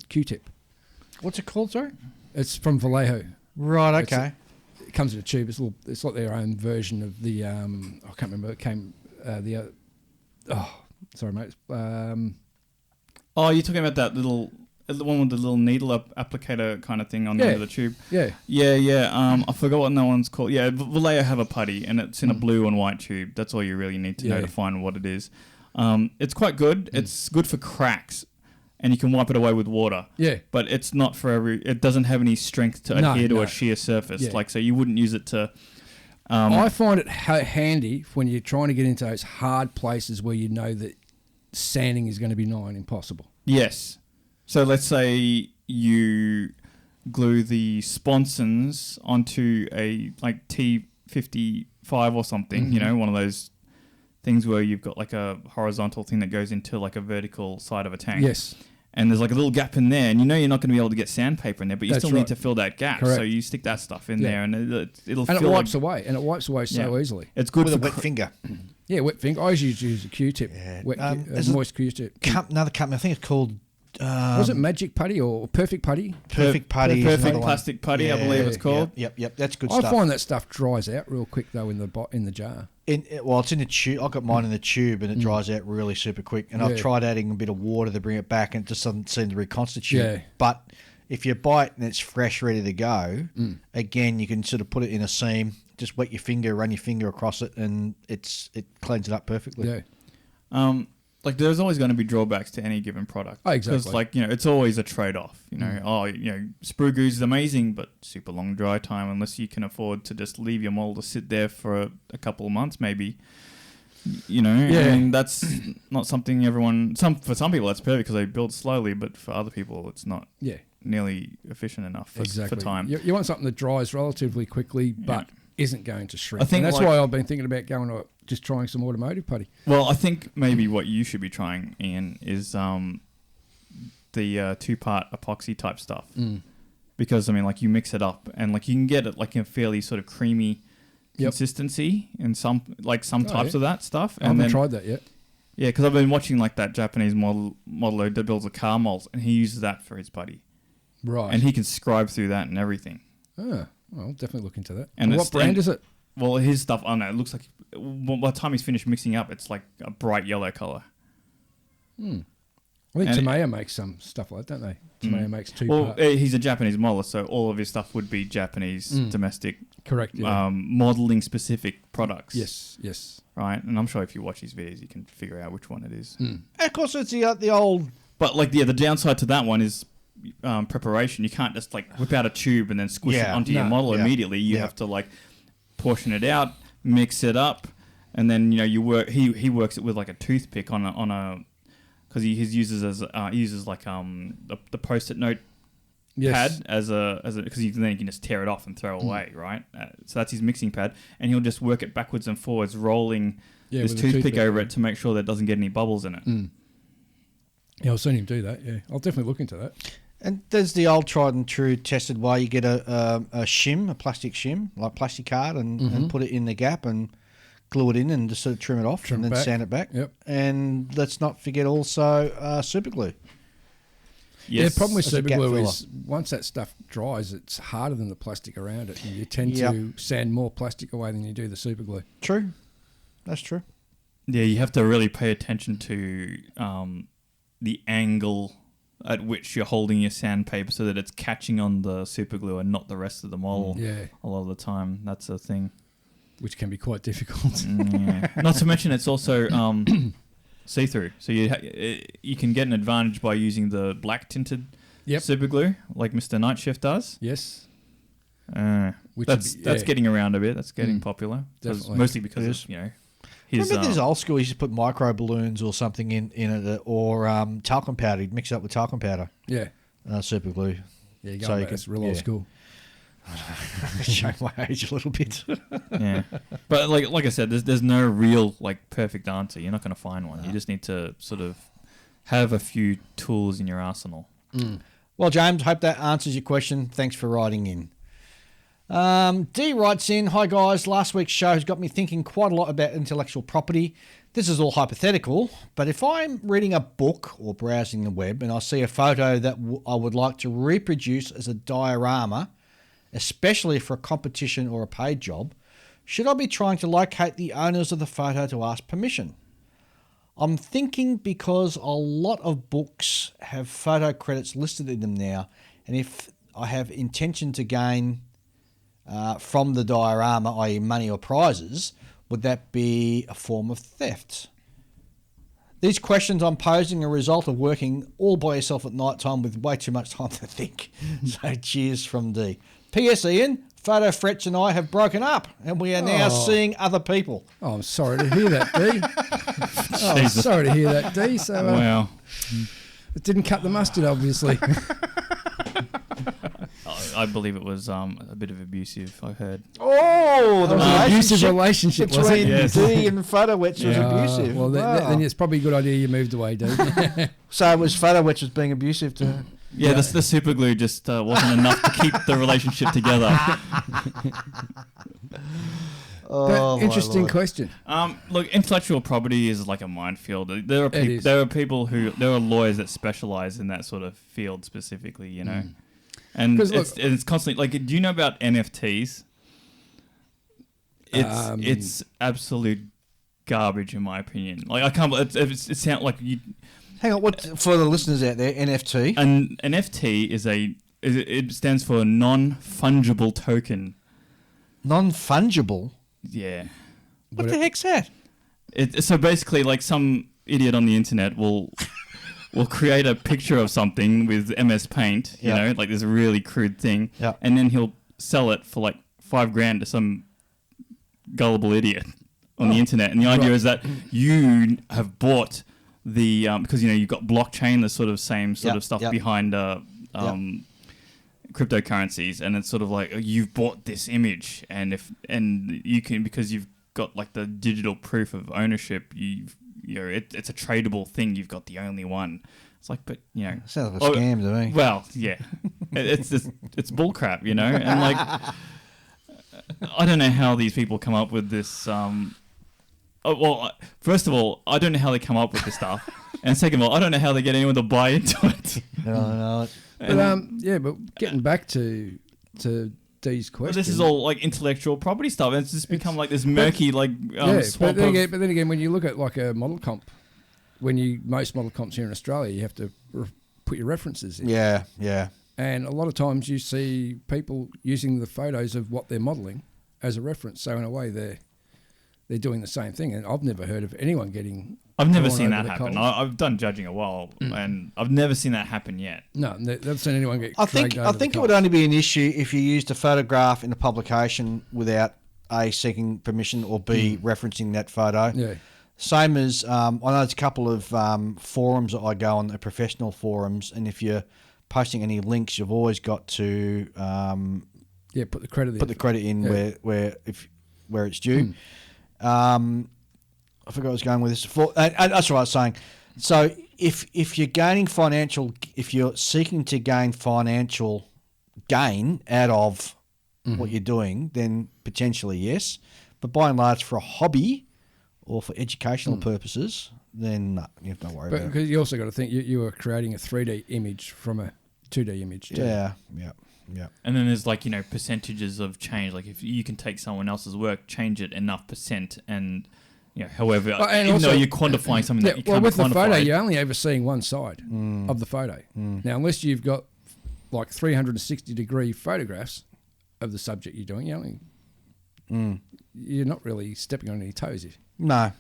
Q-tip. What's it called, sorry? It's from Vallejo. Right, okay. It comes in a tube. It's like their own version of the. I can't remember. It came sorry, mate. Oh, you're talking about that little, the one with the little needle applicator kind of thing on the end of the tube. Yeah. Yeah. I forgot what that one's called. Yeah, Vallejo have a putty, and it's in a blue and white tube. That's all you really need to know to find what it is. It's quite good. It's good for cracks, and you can wipe it away with water. Yeah. But it's not for it doesn't have any strength to adhere to a sheer surface. Yeah. So you wouldn't use it to. I find it handy when you're trying to get into those hard places where you know that sanding is going to be nigh on impossible. Yes. So let's say you glue the sponsons onto a like T55 or something, you know, one of those things where you've got like a horizontal thing that goes into like a vertical side of a tank. Yes. And there's like a little gap in there, and you know you're not going to be able to get sandpaper in there, but you That's still right. need to fill that gap. Correct. So you stick that stuff in there, and it'll And feel it wipes away, so easily. It's good With for a wet finger. Yeah, wet finger. I always use a Q-tip, There's a moist Q-tip. Another company, I think it's called Was it Magic Putty or Perfect Putty? Perfect Putty. is Perfect another one. plastic putty, I believe it's called. Yep. That's good I stuff. find that stuff dries out real quick though in the jar. It's in the tube. I've got mine in the tube, and it dries out really super quick. And I've tried adding a bit of water to bring it back, and it just doesn't seem to reconstitute. Yeah. But if you buy it and it's fresh, ready to go, again, you can sort of put it in a seam, just wet your finger, run your finger across it, and it cleans it up perfectly. Yeah. Like there's always going to be drawbacks to any given product. Oh, exactly. Because like, it's always a trade-off. Sprue glue is amazing, but super long dry time unless you can afford to just leave your mold to sit there for a couple of months maybe. And that's not something for some people that's perfect because they build slowly, but for other people it's not nearly efficient enough for time. You want something that dries relatively quickly but isn't going to shrink. I think and that's why I've been thinking about going to just trying some automotive putty. Well, I think maybe what you should be trying, Ian, is the 2-part epoxy type stuff. Because you mix it up and you can get it like a fairly sort of creamy consistency in some types of that stuff. I haven't tried that yet. Yeah, because I've been watching like that Japanese modeler that builds a car molds, and he uses that for his putty. Right. And he can scribe through that and everything. Well, I'll definitely look into that. And what brand is it? Well, his stuff, I don't know, it looks like by the time he's finished mixing up, it's like a bright yellow color. I think Tamaya makes some stuff like that, don't they? Tamaya makes 2 parts. He's a Japanese modeler, so all of his stuff would be Japanese domestic. Correct. Yeah. Modeling specific products. Yes. Right, and I'm sure if you watch his videos, you can figure out which one it is. And of course, it's the old. But the downside to that one is preparation. You can't just whip out a tube and then squish it onto your model immediately. You have to portion it out, mix it up, and then you work. He works it with a toothpick on a because he uses the post-it note pad as because then you can just tear it off and throw away, right? So that's his mixing pad, and he'll just work it backwards and forwards, rolling this toothpick over it to make sure that it doesn't get any bubbles in it. Yeah, I've seen him do that. Yeah, I'll definitely look into that. And there's the old tried and true tested way. You get a shim, a plastic shim, like plastic card, and put it in the gap and glue it in and just sort of trim it off and then sand it back. Yep. And let's not forget also super glue. Yes. Yeah, the problem with As a super gap glue filler. is once that stuff dries, it's harder than the plastic around it, and you tend to sand more plastic away than you do the super glue. True. That's true. Yeah, you have to really pay attention to the angle at which you're holding your sandpaper so that it's catching on the super glue and not the rest of the model. Yeah. A lot of the time, that's a thing. Which can be quite difficult. Not to mention it's also see-through. So you can get an advantage by using the black tinted super glue like Mr. Night Shift does. Yes. That's getting around a bit. That's getting popular. Definitely. Mostly because of, Remember there's old school, you used to put micro balloons or something in it, or talcum powder. You'd mix it up with talcum powder. Yeah. Super glue. Yeah, So you it's can- real old school. Showing my age a little bit. Yeah, but like I said, there's no real like perfect answer. You're not going to find one. You just need to sort of have a few tools in your arsenal. Well, James, hope that answers your question. Thanks for writing in. D writes in, hi guys, last week's show has got me thinking quite a lot about intellectual property. This is all hypothetical, but if I'm reading a book or browsing the web and I see a photo that I would like to reproduce as a diorama, especially for a competition or a paid job, should I be trying to locate the owners of the photo to ask permission? I'm thinking because a lot of books have photo credits listed in them now, and if I have intention to gain from the diorama, i.e. money or prizes, would that be a form of theft? These questions I'm posing are a result of working all by yourself at night time with way too much time to think. So cheers from D. P.S. Ian, Photo Fretch and I have broken up and we are now seeing other people. Oh, I'm sorry to hear that, D. I'm sorry to hear that, D. So, Wow. It didn't cut the mustard, obviously. I believe it was a bit of abusive, I heard. Oh, the abusive relationship, was between it? Yes. D and Photo Wetch was abusive. Well, then it's probably a good idea you moved away, D. So it was Photo Wetch was being abusive to her. Yeah, the super glue just wasn't enough to keep the relationship together. Oh, my Interesting Lord. question. Look, intellectual property is like a minefield. There are lawyers that specialize in that sort of field specifically, you know. And it's constantly like, do you know about NFTs? It's absolute garbage in my opinion. Like I can't. It sounds like you. Hang on, what for the listeners out there? NFT. An NFT it stands for non-fungible token. Non-fungible. Yeah. What the heck's that? So basically, like some idiot on the internet will create a picture of something with MS Paint, you know, like this really crude thing, and then he'll sell it for like $5,000 to some gullible idiot on the internet. And the idea is that you have bought the because you've got blockchain, the sort of same sort of stuff behind cryptocurrencies, and it's sort of like you've bought this image, and you can, because you've got like the digital proof of ownership, it's a tradable thing. You've got the only one. It's like, but sounds like a scam to me. Well, yeah, it's bullcrap, and like I don't know how these people come up with this. First of all, I don't know how they come up with this stuff, and second of all, I don't know how they get anyone to buy into it. No. But getting back to D's question, this is all like intellectual property stuff, and it's just become like this murky swamp. But then again, when you look at like a model comp, most model comps here in Australia, you have to put your references in. Yeah. And a lot of times you see people using the photos of what they're modelling as a reference. So in a way, they're doing the same thing. And I've never heard of anyone getting. I've never seen that happen. I've done judging a while, and I've never seen that happen yet. No, never seen anyone get. I think it would only be an issue if you used a photograph in a publication without A, seeking permission, or B, referencing that photo. Yeah. Same as I know there's a couple of forums that I go on, the professional forums, and if you're posting any links, you've always got to put the credit in. where it's due. I forgot I was going with this. That's what I was saying. So if you're gaining if you're seeking to gain financial gain out of what you're doing, then potentially yes. But by and large, for a hobby or for educational purposes, then no, you have to worry about it. Because you also got to think you are creating a 3D image from a 2D image too. Yeah. And then there's like, percentages of change. Like if you can take someone else's work, change it enough percent, and however, even though you're quantifying something that you can't with quantify. the photo, you're only ever seeing one side of the photo. Now, unless you've got like 360-degree photographs of the subject you're doing, you're not really stepping on any toes. No.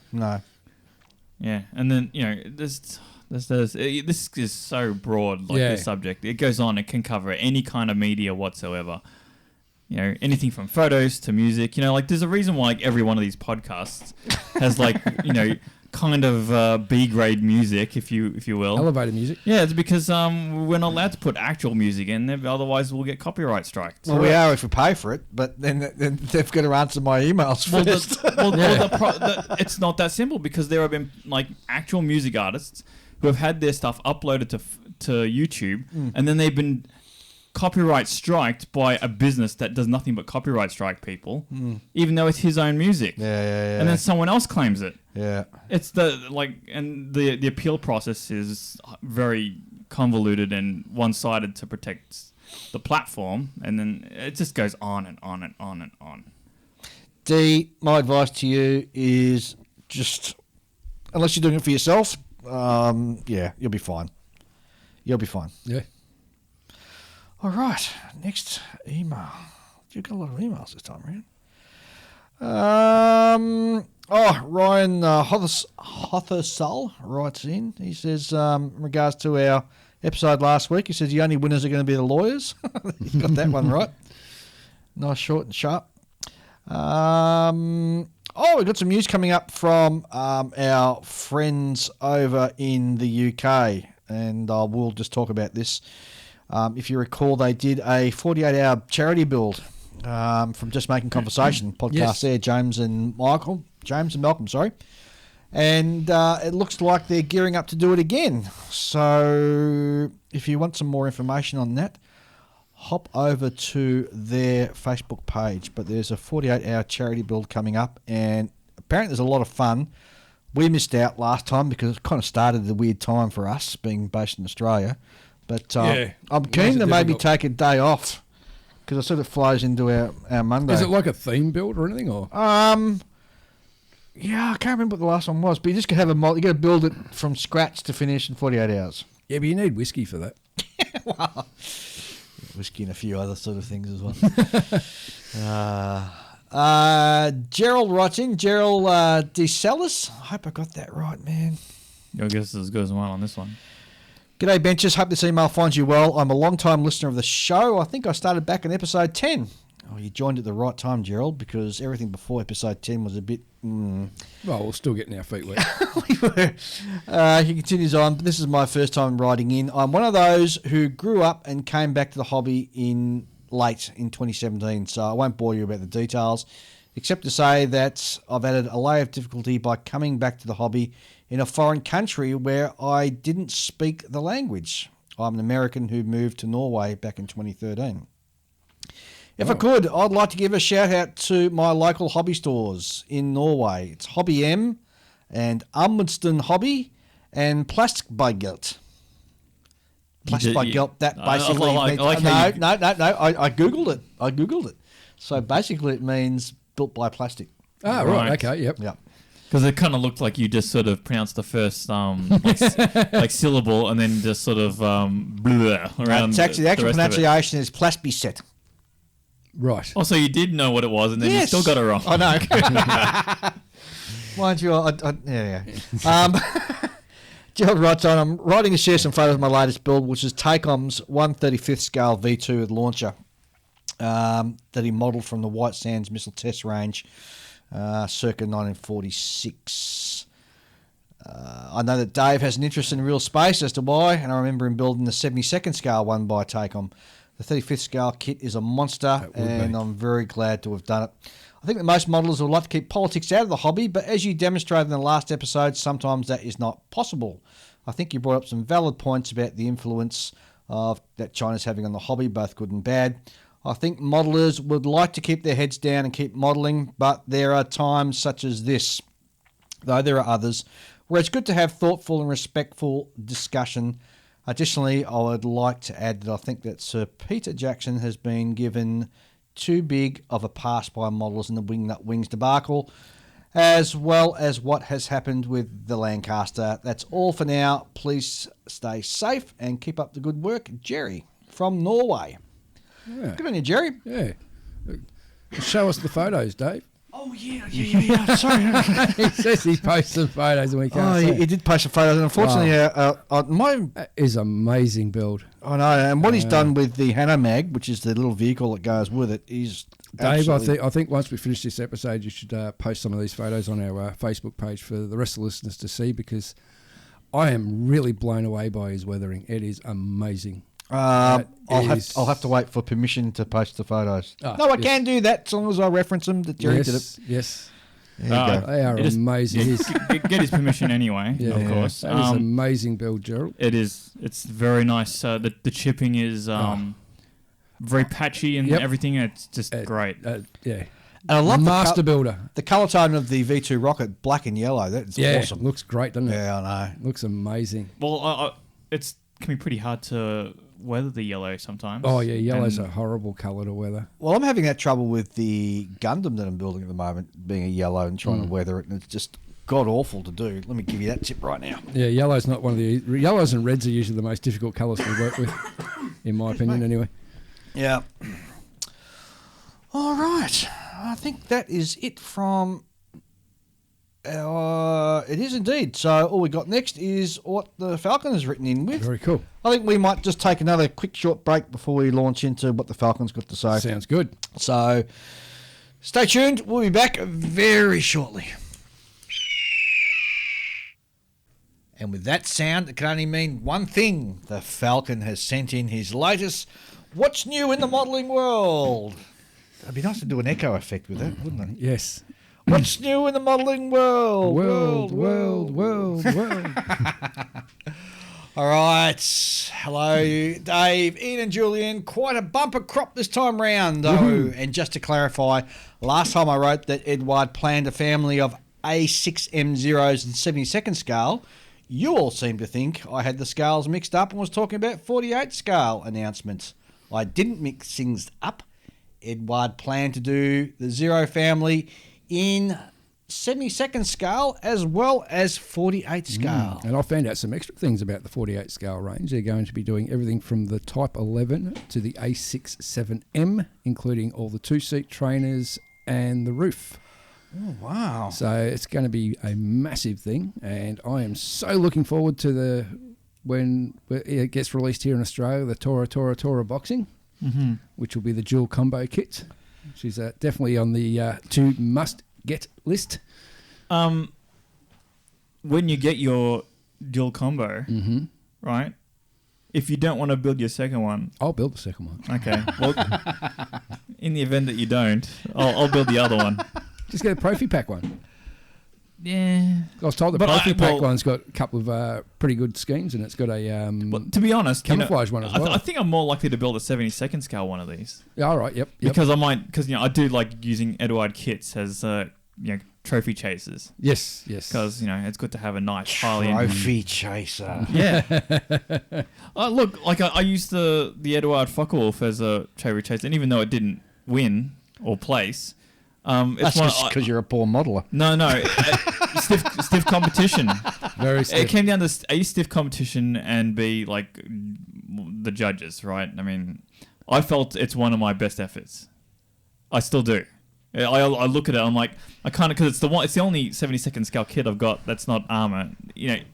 Yeah, and then this is so broad, like this subject. It goes on. It can cover any kind of media whatsoever. Anything from photos to music. Like there's a reason why like every one of these podcasts has like kind of B grade music, if you will. Elevator music. Yeah, it's because we're not allowed to put actual music in there, otherwise we'll get copyright striked. Well, we are if we pay for it, but then they've got to answer my emails first. It's not that simple, because there have been like actual music artists who have had their stuff uploaded to YouTube, and then they've been copyright striked by a business that does nothing but copyright strike people, even though it's his own music. Yeah. And then someone else claims it. Yeah. It's the appeal process is very convoluted and one-sided to protect the platform, and then it just goes on and on and on and on. D, my advice to you is just, unless you're doing it for yourself, you'll be fine. You'll be fine. Yeah. All right, next email. You've got a lot of emails this time around. Ryan Hothersall writes in. He says, in regards to our episode last week, he says the only winners are going to be the lawyers. You got that one right. Nice, short and sharp. We've got some news coming up from our friends over in the UK, and we'll just talk about this. If you recall, they did a 48-hour charity build from Just Making Conversation podcast. Yes. There, James and Malcolm, sorry. And it looks like they're gearing up to do it again. So if you want some more information on that, hop over to their Facebook page. But there's a 48-hour charity build coming up, and apparently there's a lot of fun. We missed out last time because it kind of started at a weird time for us, being based in Australia. But I'm keen to maybe take a day off because it sort of flows into our Monday. Is it like a theme build or anything? Or I can't remember what the last one was. But you just have you got to build it from scratch to finish in 48 hours. Yeah, but you need whiskey for that. Well, whiskey and a few other sort of things as well. Gerald writes in. Gerald DeSalis. I hope I got that right, man. I guess as good as mine on this one. G'day, Benches. Hope this email finds you well. I'm a long-time listener of the show. I think I started back in episode 10. Oh, you joined at the right time, Gerald, because everything before episode 10 was a bit... Well, we're still getting our feet wet. We were. He continues on. This is my first time writing in. I'm one of those who grew up and came back to the hobby late in 2017, so I won't bore you about the details, except to say that I've added a layer of difficulty by coming back to the hobby in a foreign country where I didn't speak the language. I'm an American who moved to Norway back in 2013. If I could, I'd like to give a shout out to my local hobby stores in Norway. It's Hobby M and Amundsen Hobby and Plastikkbygelt. Plastikkbygelt, that basically means... No, I Googled it. So basically it means built by plastic. Ah, right. Okay, yep. Because it kind of looked like you just sort of pronounced the first like syllable and then just sort of bleh around. The actual pronunciation is Plastikkbygelt. Right. Oh, so you did know what it was, and then you still got it wrong. I know. Mind you, Gerald writes on, I'm writing to share some photos of my latest build, which is Tacom's 1/35th scale V2 with launcher that he modelled from the White Sands Missile Test Range circa 1946. I know that Dave has an interest in real space as to why, and I remember him building the 72nd scale one by Tacom. The 35th scale kit is a monster, and I'm very glad to have done it. I think that most modelers would like to keep politics out of the hobby, but as you demonstrated in the last episode, sometimes that is not possible. I think you brought up some valid points about the influence that China's having on the hobby, both good and bad. I think modelers would like to keep their heads down and keep modelling, but there are times such as this, though there are others, where it's good to have thoughtful and respectful discussion. Additionally, I would like to add that I think that Sir Peter Jackson has been given too big of a pass by modelers in the Wingnut Wings debacle, as well as what has happened with the Lancaster. That's all for now. Please stay safe and keep up the good work. Jerry from Norway. Yeah. Good on you, Jerry. Yeah. Show us the photos, Dave. Oh, yeah. Sorry. He says he posts some photos and we can't see. He did post some photos, and unfortunately, That is amazing build. I know, and what he's done with the Hanomag, which is the little vehicle that goes with it, is Dave, Absolutely. I think once we finish this episode, you should post some of these photos on our Facebook page for the rest of the listeners to see, because I am really blown away by his weathering. It is amazing. I'll have to wait for permission to post the photos. Oh, no, I yes. can do that as long as I reference them that Jerry did it. Yes, There you go. they are It is- amazing. It is, Get his permission anyway, Yeah. of course. that is amazing build, Gerald. It is. It's very nice. The chipping is very patchy and Yep. everything. It's just great. Yeah, And I love master the builder. colour tone of the V2 rocket, black and yellow. That's Yeah, awesome. looks great, doesn't it? Yeah, I know. Looks amazing. Well, it's can be pretty hard to weather the yellow sometimes. Oh yeah, yellow's And a horrible colour to weather. Well, I'm having that trouble with the Gundam that I'm building at the moment, being a yellow and trying to weather it, and it's just god awful to do. Let me give you that tip right now. Yeah, yellow's not one of the yellows and reds are usually the most difficult colours to work with, in my opinion. Anyway. Yeah. All right. I think that is it from. It is indeed. So all we got next is what the Falcon has written in with. Very cool. I think we might just take another quick short break before we launch into what the Falcon's got to say. Sounds good. So stay tuned. We'll be back very shortly. And with that sound, it can only mean one thing. The Falcon has sent in his latest What's New in the Modelling World. It'd be nice to do an echo effect with that, wouldn't it? Yes. What's new in the modelling world? World. All right. Hello, Dave, Ian and Julian. Quite a bumper crop this time round, though. And just to clarify, last time I wrote that Edward planned a family of A6M0s and 72nd scale, you all seem to think I had the scales mixed up and was talking about 48 scale announcements. I didn't mix things up. Edward planned to do the Zero family in 72nd scale as well as 48 scale. And I found out some extra things about the 48 scale range. They're going to be doing everything from the Type 11 to the A67M, including all the two-seat trainers and the roof. Oh, wow. So it's going to be a massive thing, and I am so looking forward to when it gets released here in Australia, the Tora Boxing, which will be the dual combo kit, which is definitely on the to must-get list. when you get your dual combo, right? If you don't want to build your second one, I'll build the second one. okay. Well, in the event that you don't, I'll build the other one. Just get a Profi Pack one. Yeah. I was told the But Profi Pack well- one's got a couple of pretty good schemes, and it's got a But to be honest, camouflage one as well. I think I'm more likely to build a 72nd scale one of these Yeah, all right, yep. because I do like using Eduard kits as trophy chasers Yes. because it's good to have a nice highly Trophy chaser. Yeah. Look, like I used the Eduard Focke-Wulf as a trophy chaser, and even though it didn't win or place, it's That's because you're a poor modeler. No, stiff competition. Very It stiff. came down to A, stiff competition, and B, like the judges, right? I mean, I felt it's one of my best efforts. I still do. I look at it, I'm like, I kind of, because it's the only 72nd scale kit I've got that's not armor,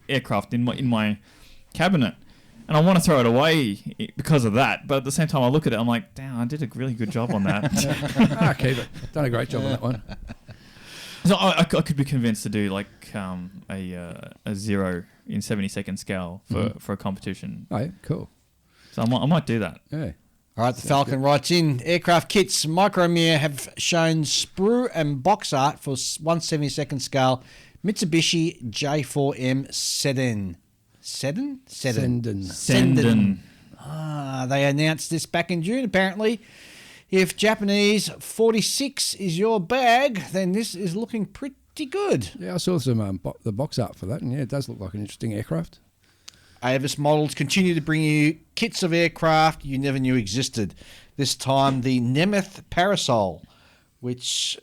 aircraft in my cabinet, and I want to throw it away because of that. But at the same time, I look at it, I'm like, damn, I did a really good job on that. Keep it. Done a great job on that one. So I could be convinced to do like a zero in 72nd scale for a competition. Oh, yeah, cool. So I might do that. Yeah. All right, the Falcon writes in, aircraft kits, Micromere have shown sprue and box art for 172nd scale Mitsubishi J4M Sedan. Sedan? Senden. They announced this back in June, apparently. If Japanese 46 is your bag, then this is looking pretty good. Yeah, I saw some the box art for that, and yeah, it does look like an interesting aircraft. Avis models continue to bring you kits of aircraft you never knew existed. This time the Nemeth Parasol, which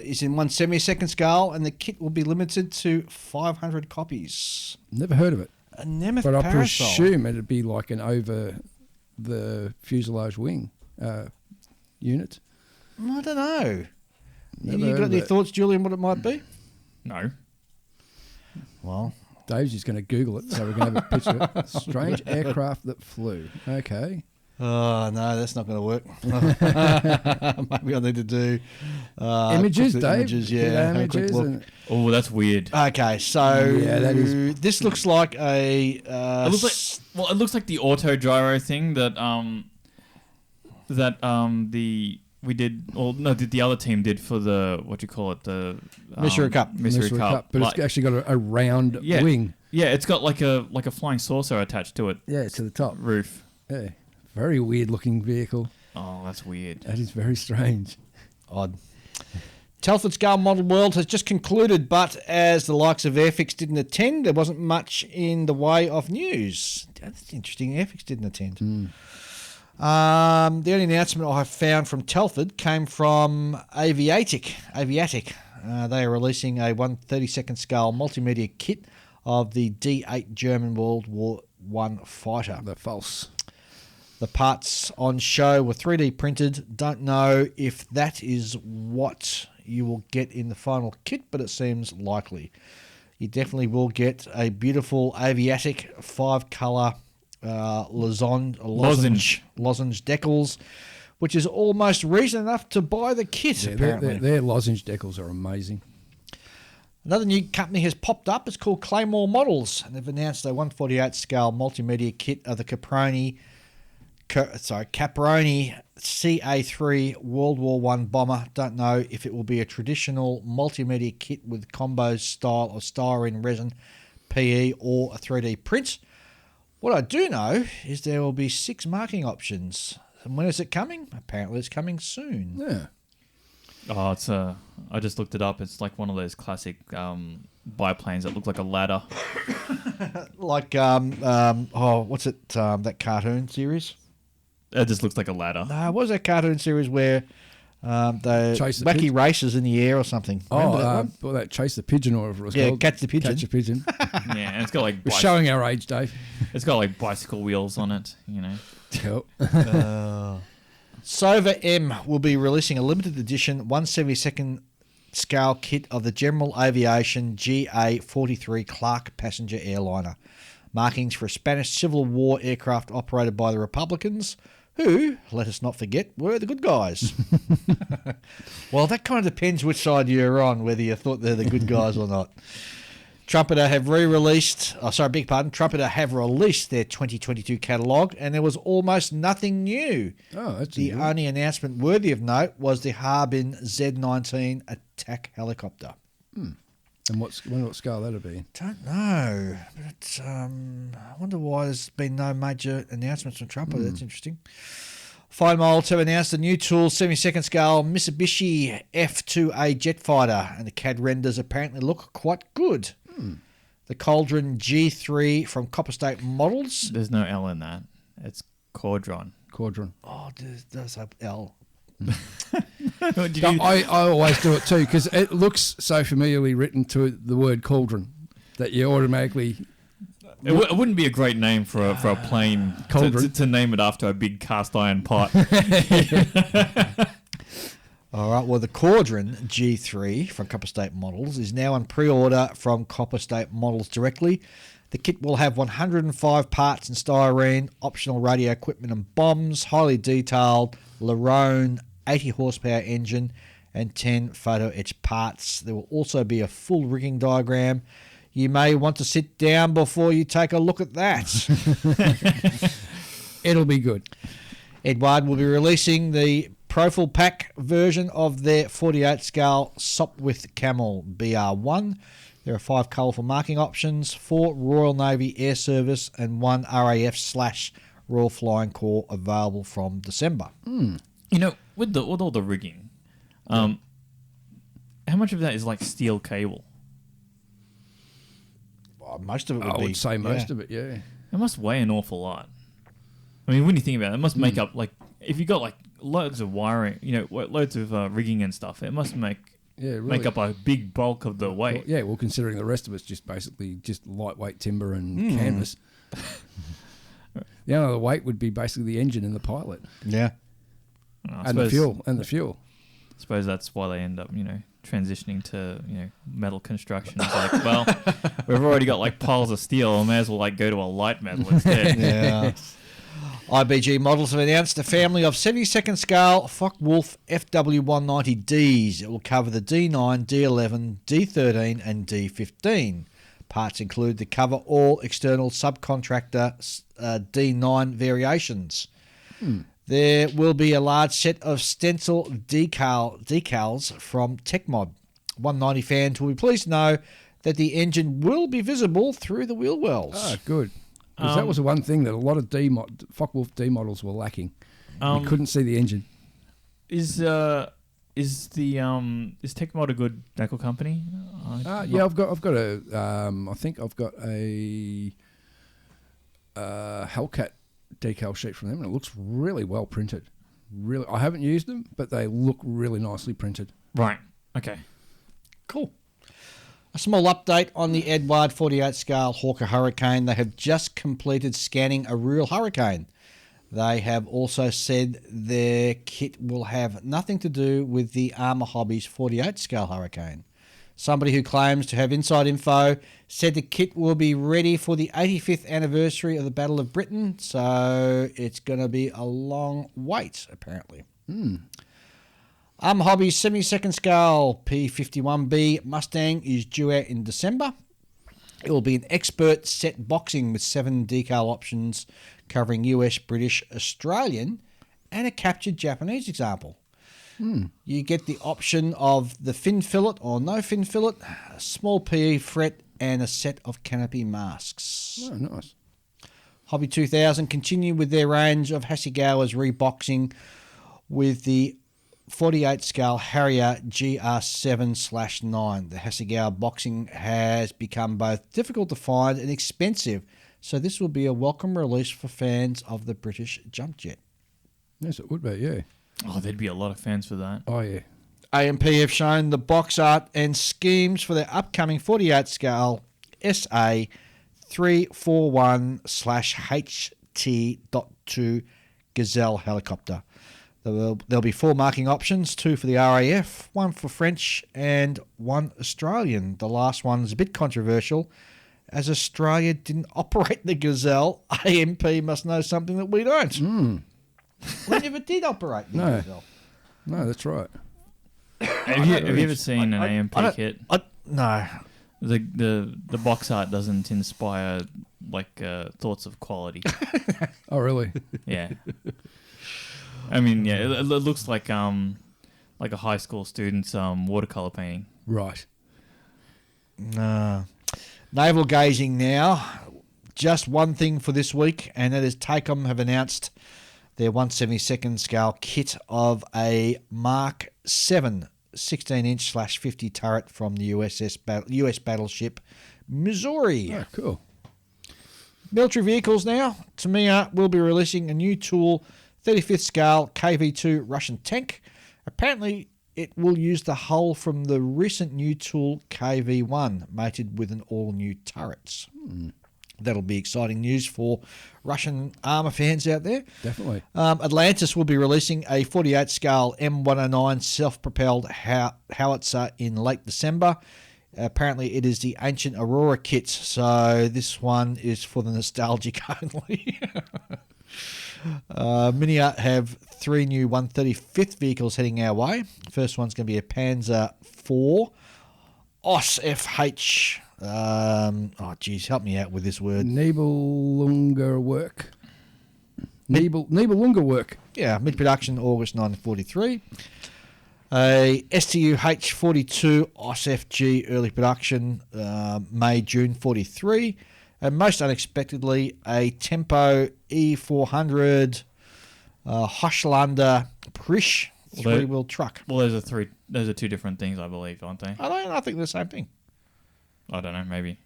is in 172nd scale, and the kit will be limited to 500 copies. Never heard of it, A Nemeth but I Parasol. presume it'd be like an over the fuselage wing unit. I don't know. Never You heard got of any it. thoughts, Julian, what it might be? No. Well, Dave's just going to Google it, so we're going to have a picture of it. Strange aircraft that flew. Okay. Oh, no, that's not going to work. Maybe I need to do Images, quick Dave. Images, yeah. Have a quick Images. look. And, Oh, that's weird. Okay, so Yeah, that is- this looks like a... It looks like the auto gyro thing that the other team did for the the Mystery Cup. Mystery Cup. But Like- it's actually got a round Yeah. wing. Yeah, it's got like a flying saucer attached to it. Yeah, to the top. Roof. Yeah. Very weird looking vehicle. Oh, that's weird. That is very strange. Odd. Telford Scale Model World has just concluded, but as the likes of Airfix didn't attend, there wasn't much in the way of news. That's interesting. Airfix didn't attend. The only announcement I found from Telford came from Aviatic. They are releasing a 1/32nd scale multimedia kit of the D8 German World War I fighter. The false. The parts on show were 3D printed. Don't know if that is what you will get in the final kit, but it seems likely. You definitely will get a beautiful Aviatic 5-colour lozenge decals, which is almost reason enough to buy the kit, Yeah, apparently. their lozenge decals are amazing. Another new company has popped up. It's called Claymore Models, and they've announced a 1/48 scale multimedia kit of the Caproni CA3 World War I bomber. Don't know if it will be a traditional multimedia kit with combo style of styrene resin, PE, or a 3D print. What I do know is there will be 6 marking options. And when is it coming? Apparently it's coming soon. Yeah. Oh, I just looked it up. It's like one of those classic biplanes that look like a ladder. Like, what's it, that cartoon series? It just looks like a ladder. No, what was that cartoon series where the Chase the wacky pigeon? races in the air or something? Remember that one? Well, that Chase the Pigeon or whatever it was Yeah, called. Catch the Pigeon. Catch a Pigeon. Yeah, and it's got like We're showing our age, Dave. it's got like bicycle wheels on it. You know. Cool. Sova M will be releasing a limited edition 1/72nd scale kit of the General Aviation GA-43 Clark passenger airliner. Markings for a Spanish Civil War aircraft operated by the Republicans, who, let us not forget, were the good guys. Well, that kind of depends which side you're on, whether you thought they're the good guys or not. Trumpeter have Trumpeter have released their 2022 catalogue, and there was almost nothing new. Oh, that's The good. only announcement worthy of note was the Harbin Z-19 attack helicopter. And what scale that'll be? Don't know, but I wonder why there's been no major announcements from Trumpeter. That's interesting. Fine Mold have announced a new tool 72nd scale Mitsubishi F2A jet fighter, and the CAD renders apparently look quite good. The Cauldron G3 from Copper State Models. There's no L in that. It's Caudron. Quadrant. Oh, does have L. Did you- I always do it too because it looks so familiarly written to the word cauldron that you automatically. it wouldn't be a great name for a plane Cauldron. to name it after a big cast iron pot. All right, well, the Cauldron G3 from Copper State Models is now on pre-order from Copper State Models directly. The kit will have 105 parts in styrene, optional radio equipment and bombs, highly detailed Lerone 80 horsepower engine, and 10 photo etched parts. There will also be a full rigging diagram. You may want to sit down before you take a look at that. It'll be good. Edward will be releasing the Profile Pack version of their 48 scale Sopwith Camel BR1. There are 5 colourful marking options, 4 Royal Navy Air Service and 1 RAF/Royal Flying Corps available from December. You know, with all the rigging, how much of that is like steel cable? Well, most of it would I be. would say most of it, yeah. It must weigh an awful lot. I mean, when you think about it, it must make up like if you got like loads of wiring, loads of rigging and stuff. It must make Really. up a big bulk of the weight. Yeah, well, considering the rest of it's just basically just lightweight timber and canvas. The only other weight would be basically the engine and the pilot Yeah. I and the fuel. I suppose that's why they end up, transitioning to metal construction. It's like, well, we've already got like piles of steel. I may as well like go to a light metal instead. Yeah. IBG Models have announced a family of 72nd scale Focke-Wulf FW190Ds. It will cover the D9, D11, D13 and D15. Parts include the cover all external subcontractor D9 variations. There will be a large set of stencil decals from TechMod. 190 fans will be pleased to know that the engine will be visible through the wheel wells. Oh, good. Because that was the one thing that a lot of Focke-Wulf D models were lacking. You couldn't see the engine. Is TechMod a good decal company? Yeah, I've got I think I've got a Hellcat decal sheet from them, and it looks really well printed. Really, I haven't used them, but they look really nicely printed. Right. Okay. Cool. A small update on the Edward 48 scale Hawker Hurricane. They have just completed scanning a real Hurricane. They have also said their kit will have nothing to do with the Armour Hobbies 48 scale Hurricane. Somebody who claims to have inside info said the kit will be ready for the 85th anniversary of the Battle of Britain, so it's going to be a long wait, apparently. Armour Hobbies 72nd scale P51B Mustang is due out in December. It will be an expert set boxing with 7 decal options covering US, British, Australian, and a captured Japanese example. You get the option of the fin fillet or no fin fillet, a small PE fret, and a set of canopy masks. Oh, nice. Hobby 2000 continue with their range of Hasegawa's reboxing with the 48 scale Harrier GR7/9. The Hasegawa boxing has become both difficult to find and expensive, so this will be a welcome release for fans of the British jump jet. Yes, it would be, yeah. Oh, there'd be a lot of fans for that. Oh, yeah. AMP have shown the box art and schemes for their upcoming 48 scale SA 341/HT.2 Gazelle helicopter. There'll be 4 marking options, 2 for the RAF, 1 for French and 1 Australian. The last one is a bit controversial. As Australia didn't operate the Gazelle, AMP must know something that we don't. We never did operate the Gazelle. No, that's right. Have you ever seen an AMP kit? No. The box art doesn't inspire thoughts of quality. Oh, really? Yeah. I mean, yeah, it looks like a high school student's watercolor painting. Right. No. Naval gazing now. Just one thing for this week, and that is Takom have announced their 172nd scale kit of a Mark 7 16-inch/50 turret from the US battleship Missouri. Oh, cool. Military vehicles now. Tamiya will be releasing a new tool, 35th scale KV-2 Russian tank. Apparently, it will use the hull from the recent new tool KV-1, mated with an all-new turrets. That'll be exciting news for Russian armour fans out there. Definitely. Atlantis will be releasing a 48 scale M109 self-propelled howitzer in late December. Apparently, it is the ancient Aurora kit, so this one is for the nostalgic only. Minia have 3 new 135th vehicles heading our way. First one's going to be a Panzer IV OS FH. Help me out with this word. Nibelunga work. Nibelunga work. Yeah, mid-production August 1943. A STU H42 OS FG early production May-June 43. And most unexpectedly, a Tempo E400 Hochlander Prisch 3-wheel truck. Well, those are 2 different things, I believe, aren't they? I think they're the same thing. I don't know, maybe.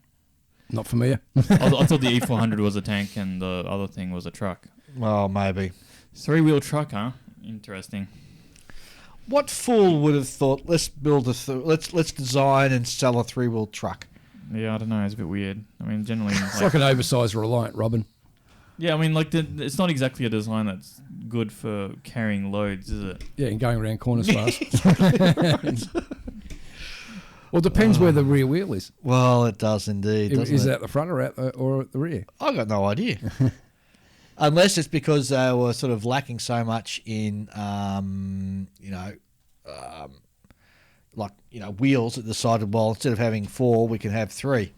Not familiar. I thought the E400 was a tank and the other thing was a truck. Well, maybe. 3-wheel truck, huh? Interesting. What fool would have thought, let's build let's design and sell a 3-wheel truck? Yeah, I don't know. It's a bit weird. I mean, generally, It's like an oversized Reliant Robin. Yeah, I mean, it's not exactly a design that's good for carrying loads, is it? Yeah, and going around corners fast. Well, it depends where the rear wheel is. Well, it does indeed. Is it at the front or at the rear? I got no idea. Unless it's because they were sort of lacking so much in, wheels that decided, well, instead of having 4, we can have 3.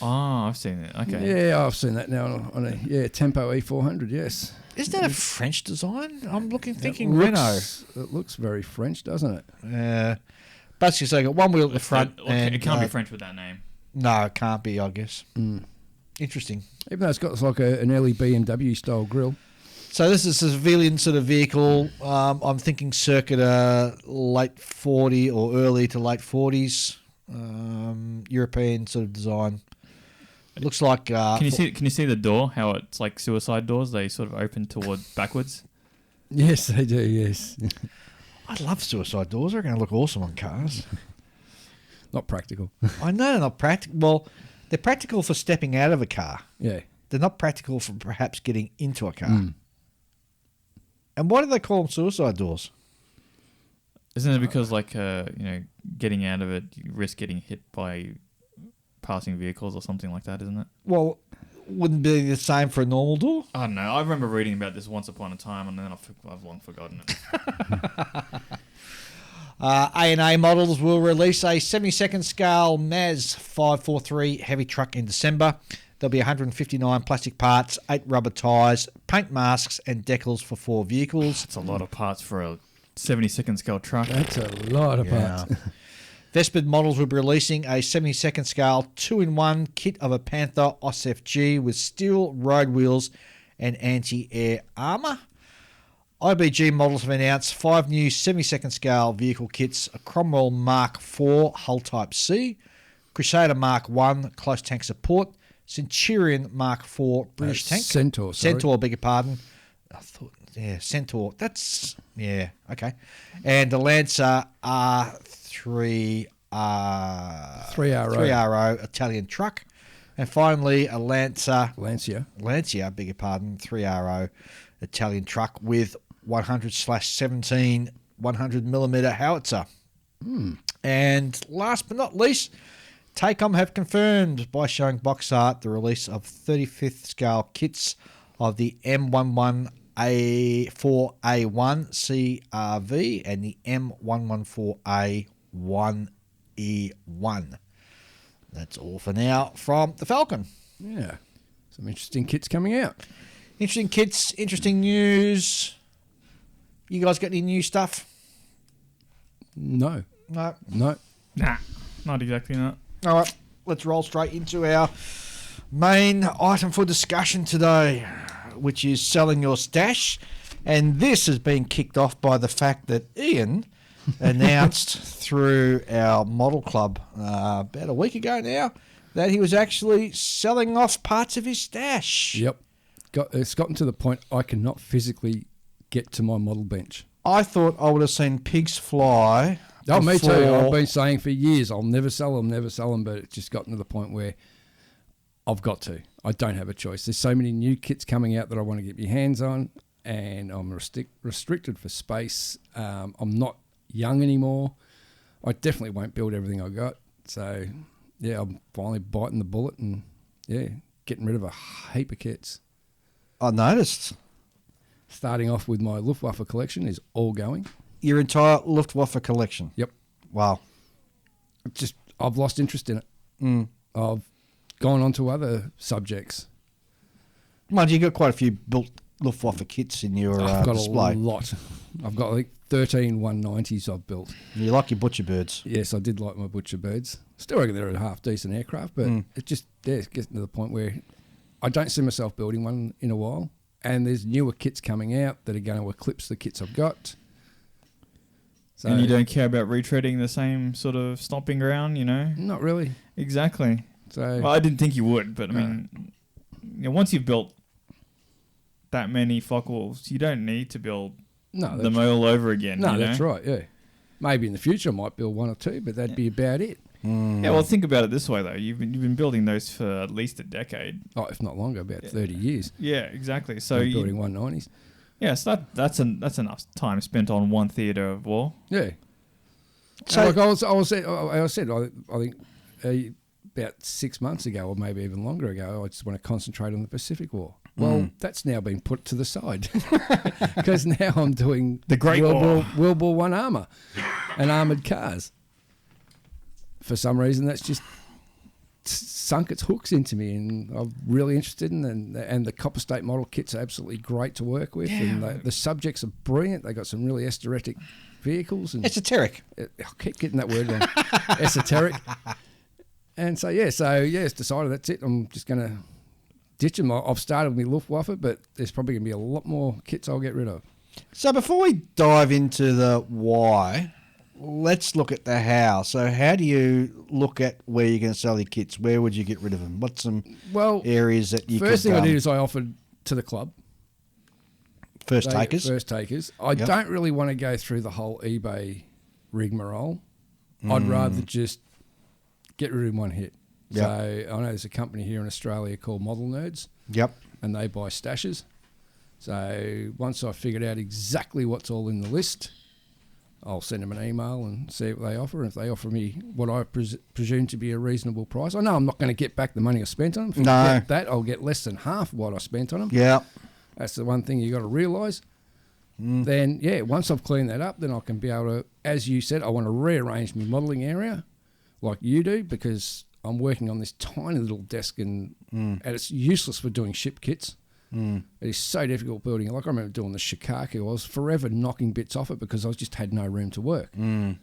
Oh, I've seen it. Okay. Yeah, I've seen that now on a Tempo E400. Yes. Isn't that a French design? I'm thinking It Renault. It looks very French, doesn't it? Basically, so you got one wheel at the front. And, it can't be French with that name. No, it can't be, I guess. Interesting. Even though it's got like an early BMW style grille. So this is a civilian sort of vehicle. I'm thinking circa late 40 or early to late 40s. European sort of design. It looks like. Can you see the door? How it's like suicide doors? They sort of open toward backwards. Yes, they do. Yes. I love suicide doors. They're going to look awesome on cars. Not practical. I know they're not practical. Well, they're practical for stepping out of a car. Yeah. They're not practical for perhaps getting into a car. And why do they call them suicide doors? Isn't it because getting out of it, you risk getting hit by passing vehicles or something like that, isn't it? Well, wouldn't be the same for a normal door? I don't know. I remember reading about this once upon a time, and then I've long forgotten it. A&A Models will release a 72nd scale MAZ 543 heavy truck in December. There'll be 159 plastic parts, 8 rubber tyres, paint masks and decals for 4 vehicles. That's a lot of parts for a 72nd scale truck. That's a lot of parts. Vespid Models will be releasing a 72nd scale 2-in-1 kit of a Panther OSFG with steel road wheels and anti-air armour. IBG Models have announced 5 new 72nd scale vehicle kits: a Cromwell Mark IV Hull Type C, Crusader Mark I close tank support, Centurion Mark IV British tank. Centaur, sorry. Centaur, beg your pardon. I thought, Centaur. Okay. And the Lancer R3 3RO Italian truck. And finally, a Lancia, beg your pardon, 3RO Italian truck with 100/17 100mm howitzer. And last but not least, Tacom have confirmed by showing box art the release of 35th scale kits of the M11A4A1 CRV and the M114A1E1. That's all for now from the Falcon. Yeah. Some interesting kits coming out. Interesting kits, interesting news. You guys got any new stuff? No. No. No. Nah, not exactly that. All right, let's roll straight into our main item for discussion today, which is selling your stash. And this has been kicked off by the fact that Ian announced through our model club about a week ago now that he was actually selling off parts of his stash. Yep. It's gotten to the point I cannot physically get to my model bench. I thought I would have seen pigs fly. Oh, me too. before- I've been saying for years, I'll never sell them, but it's just gotten to the point where I've got to. I don't have a choice. There's so many new kits coming out that I want to get my hands on, and I'm restricted for space. I'm not young anymore. I definitely won't build everything I got. So, yeah, I'm finally biting the bullet and, getting rid of a heap of kits. I noticed. Starting off with my Luftwaffe collection is all going. Your entire Luftwaffe collection. Yep. Wow. I've lost interest in it. I've gone on to other subjects. Mind you, got quite a few built Luftwaffe kits in your I've got display. a lot. I've got like 13 190s I've built. You like your butcher birds. Yes, I did like my Butcher birds. Still reckon they're a half decent aircraft, but it's getting to the point where I don't see myself building one in a while. And there's newer kits coming out that are going to eclipse the kits I've got. So, And you don't care about retreading the same sort of stomping ground, you know? Not really. Exactly. So Well, I didn't think you would, but I mean, once you've built that many Focke-Wulfs, you don't need to build them all over again. No, you know? that's right, yeah. Maybe in the future I might build one or two, but that'd be about it. Yeah, well, think about it this way though. You've been building those for at least a decade. Oh, if not longer, about 30 years. Yeah, exactly. So I'm building 190s. Yeah, so that's enough time spent on one theatre of war. Yeah. So- Like I said, I think about 6 months ago, or maybe even longer ago, I just want to concentrate on the Pacific War. Well, that's now been put to the side because now I'm doing The Great World War One armour and armoured cars. For some reason, that's just sunk its hooks into me, and I'm really interested in. And the Copper State model kits are absolutely great to work with, and the subjects are brilliant. They got some really esoteric vehicles and Esoteric. I keep getting that word wrong. Esoteric. And so it's decided that's it. I'm just going to ditch them. I've started with my Luftwaffe, but there's probably going to be a lot more kits I'll get rid of. So before we dive into the why, let's look at the how. So how do you look at where you're going to sell your kits? Where would you get rid of them? What's some areas that you first could... thing I did is I offered to the club. First takers? First takers. I don't really want to go through the whole eBay rigmarole. I'd rather just get rid of one hit. Yep. So I know there's a company here in Australia called Model Nerds. Yep. And they buy stashes. So once I've figured out exactly what's all in the list, I'll send them an email and see what they offer. If they offer me what I presume to be a reasonable price, I know I'm not going to get back the money I spent on them. If I get that, I'll get less than half what I spent on them. Yeah. That's the one thing you got to realise. Then, once I've cleaned that up, then I can be able to, as you said, I want to rearrange my modelling area like you do, because I'm working on this tiny little desk and it's useless for doing ship kits. It is so difficult building it. Like I remember doing the Shikaku, I was forever knocking bits off it because I just had no room to work. And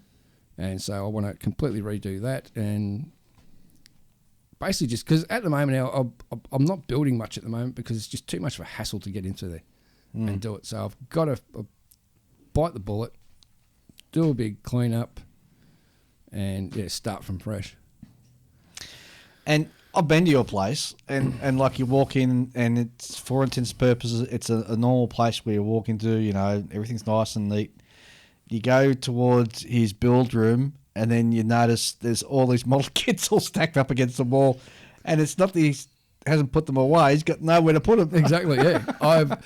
so I want to completely redo that, and basically just because at the moment now I'm not building much at the moment because it's just too much of a hassle to get into there and do it. So I've got to bite the bullet, do a big clean up, and start from fresh. And I've been to your place, and like you walk in, and it's, for intents and purposes, it's a normal place where you walk into, everything's nice and neat. You go towards his build room, and then you notice there's all these model kits all stacked up against the wall, and it's not that he hasn't put them away, he's got nowhere to put them. Exactly, yeah.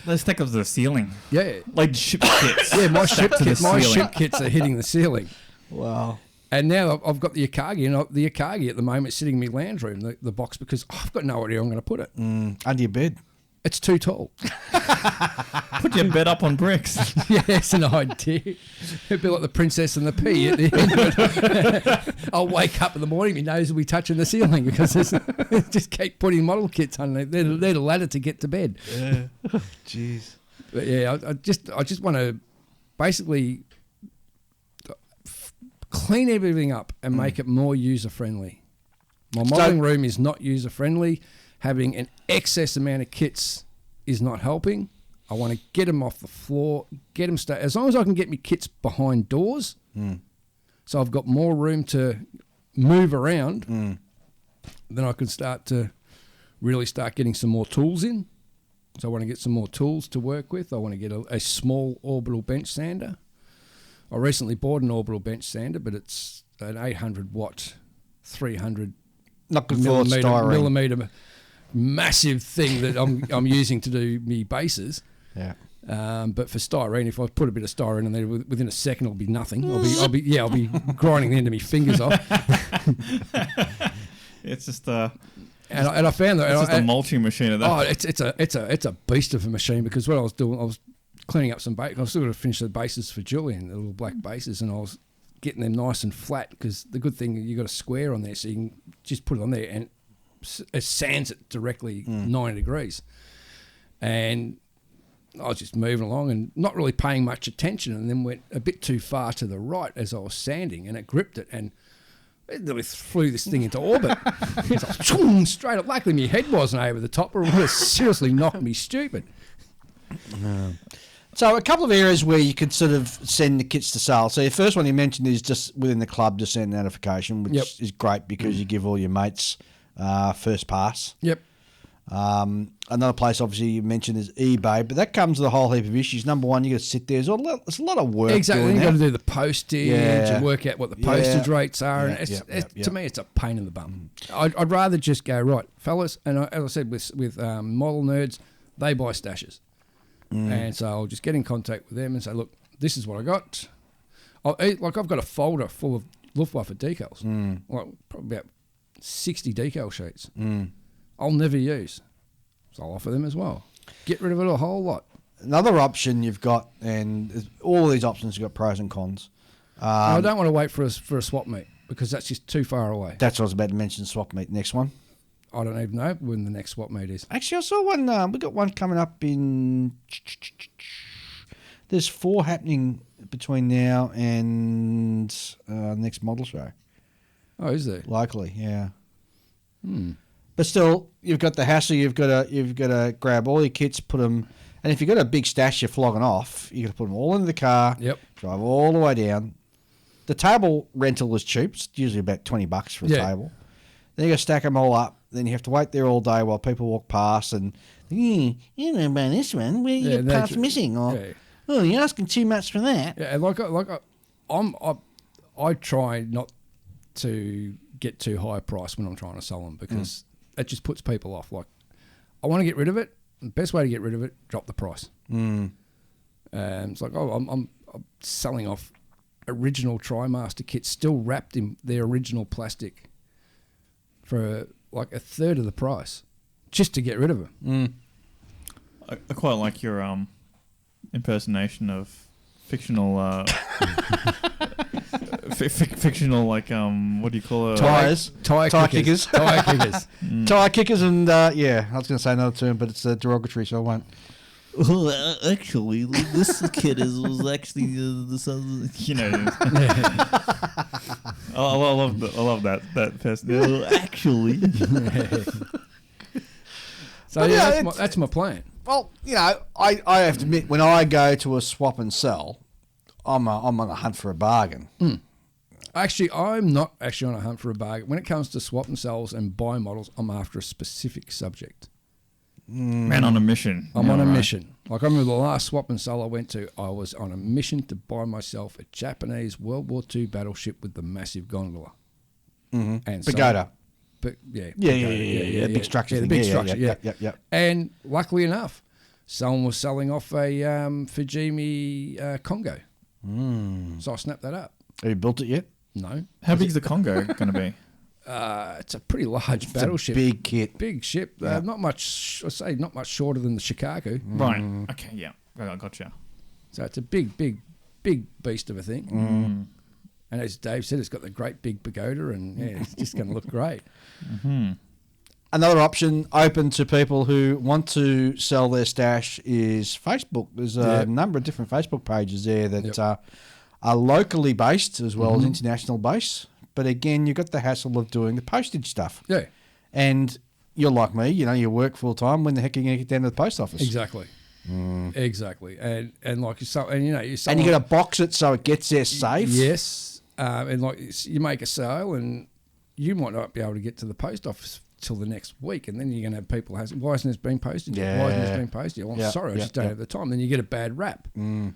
They stack up to the ceiling. Yeah. Like ship kits. Yeah, my ship ceiling. kits are hitting the ceiling. Wow. And now I've got the Akagi, and the Akagi at the moment is sitting in my lounge room, the box, because I've got no idea I'm going to put it. Under your bed. It's too tall. Put your bed up on bricks. Yeah, it's an idea. It'd be like the Princess and the Pea at the end of it. I'll wake up in the morning, my nose will be touching the ceiling because just keep putting model kits on. They're the ladder to get to bed. Yeah. Jeez. But yeah, I just want to basically clean everything up and make it more user-friendly. My modelling room is not user-friendly. Having an excess amount of kits is not helping. I want to get them off the floor, get them as long as I can get my kits behind doors, so I've got more room to move around, then I can really start getting some more tools in. So I want to get some more tools to work with. I want to get a small orbital bench sander. I recently bought an orbital bench sander, but it's an 800-watt, 300 not good for styrene. millimeter massive thing that I'm using to do me bases. Yeah. But for styrene, if I put a bit of styrene in there, within a second it'll be nothing. I'll be grinding the end of my fingers off. It's just and I found that it's just a mulching machine of that. Oh, it's a beast of a machine, because what I was doing, I was cleaning up some base. I was still going to finish the bases for Julian, the little black bases, and I was getting them nice and flat, because the good thing, you got a square on there, so you can just put it on there and it sands it directly 90 degrees. And I was just moving along and not really paying much attention, and then went a bit too far to the right as I was sanding, and it gripped it, and it literally flew this thing into orbit. It's like, straight up. Luckily my head wasn't over the top, or it would have seriously knocked me stupid. So a couple of areas where you could sort of send the kits to sale. So the first one you mentioned is just within the club to send notification, which is great because you give all your mates first pass. Yep. Another place obviously you mentioned is eBay, but that comes with a whole heap of issues. Number one, you got to sit there. There's a lot of work. Exactly. You've got to do the postage and work out what the postage rates are. And to me, it's a pain in the bum. I'd rather just go, right, fellas, and as I said with Model Nerds, they buy stashes. And so I'll just get in contact with them and say, look, this is what I got. I've got a folder full of Luftwaffe decals, like probably about 60 decal sheets. I'll never use, so I'll offer them as well. Get rid of it a whole lot. Another option you've got, and all of these options have got pros and cons. I don't want to wait for a swap meet because that's just too far away. That's what I was about to mention, swap meet. Next one. I don't even know when the next swap meet is. Actually, I saw one. We got one coming up in. There's 4 happening between now and next model show. Oh, is there? Locally, yeah. But still, you've got the hassle. You've got to grab all your kits, put them, and if you've got a big stash you're flogging off, you got to put them all into the car. Yep. Drive all the way down. The table rental is cheap. It's usually about $20 for a table. Then you got to stack them all up. Then you have to wait there all day while people walk past and you know about this one where your part's missing, or oh, you're asking too much for that. Yeah, I try not to get too high a price when I'm trying to sell them because it just puts people off. Like, I want to get rid of it. The best way to get rid of it, drop the price. It's like, I'm selling off original TriMaster kits still wrapped in their original plastic for like a third of the price just to get rid of them. I quite like your impersonation of fictional fictional, like, what do you call it? Tire kickers. Tire kickers. Tire kickers and, yeah, I was going to say another term, but it's derogatory, so I won't. Well, actually, this kid was actually the son. You know. I love that person. Well, actually. So yeah, that's my plan. Well, you know, I have to admit, when I go to a swap and sell, I'm on a hunt for a bargain. Actually, I'm not actually on a hunt for a bargain. When it comes to swap and sells and buy models, I'm after a specific subject. Man on a mission. I'm on a mission. Like, I remember the last swap and sell I went to, I was on a mission to buy myself a Japanese World War II battleship with the massive gondola. And Pagoda. But yeah, Yeah, big structure. Yeah, the thing. big structure. Yeah. Yep. And luckily enough, someone was selling off a Fujimi Congo. So I snapped that up. Have you built it yet? No. How big is the Congo going to be? It's a pretty large battleship. A big kit. Big ship. Not much. I say not much shorter than the Chicago. Right. Okay. Yeah. I gotcha. So it's a big beast of a thing. And as Dave said, it's got the great big pagoda, and it's just going to look great. Another option open to people who want to sell their stash is Facebook. There's a number of different Facebook pages there that are locally based as well as international based. But again, you've got the hassle of doing the postage stuff. Yeah. And you're like me, you know, you work full time. When the heck are you going to get down to the post office? Exactly. Exactly. And like you and you got to box it so it gets there safe. Yes. And like you make a sale, and you might not be able to get to the post office till the next week, and then you're going to have people asking, "Why isn't this being posted yet? Why isn't this being posted yet?" Well, I'm sorry, I just don't have the time. Then you get a bad rap. And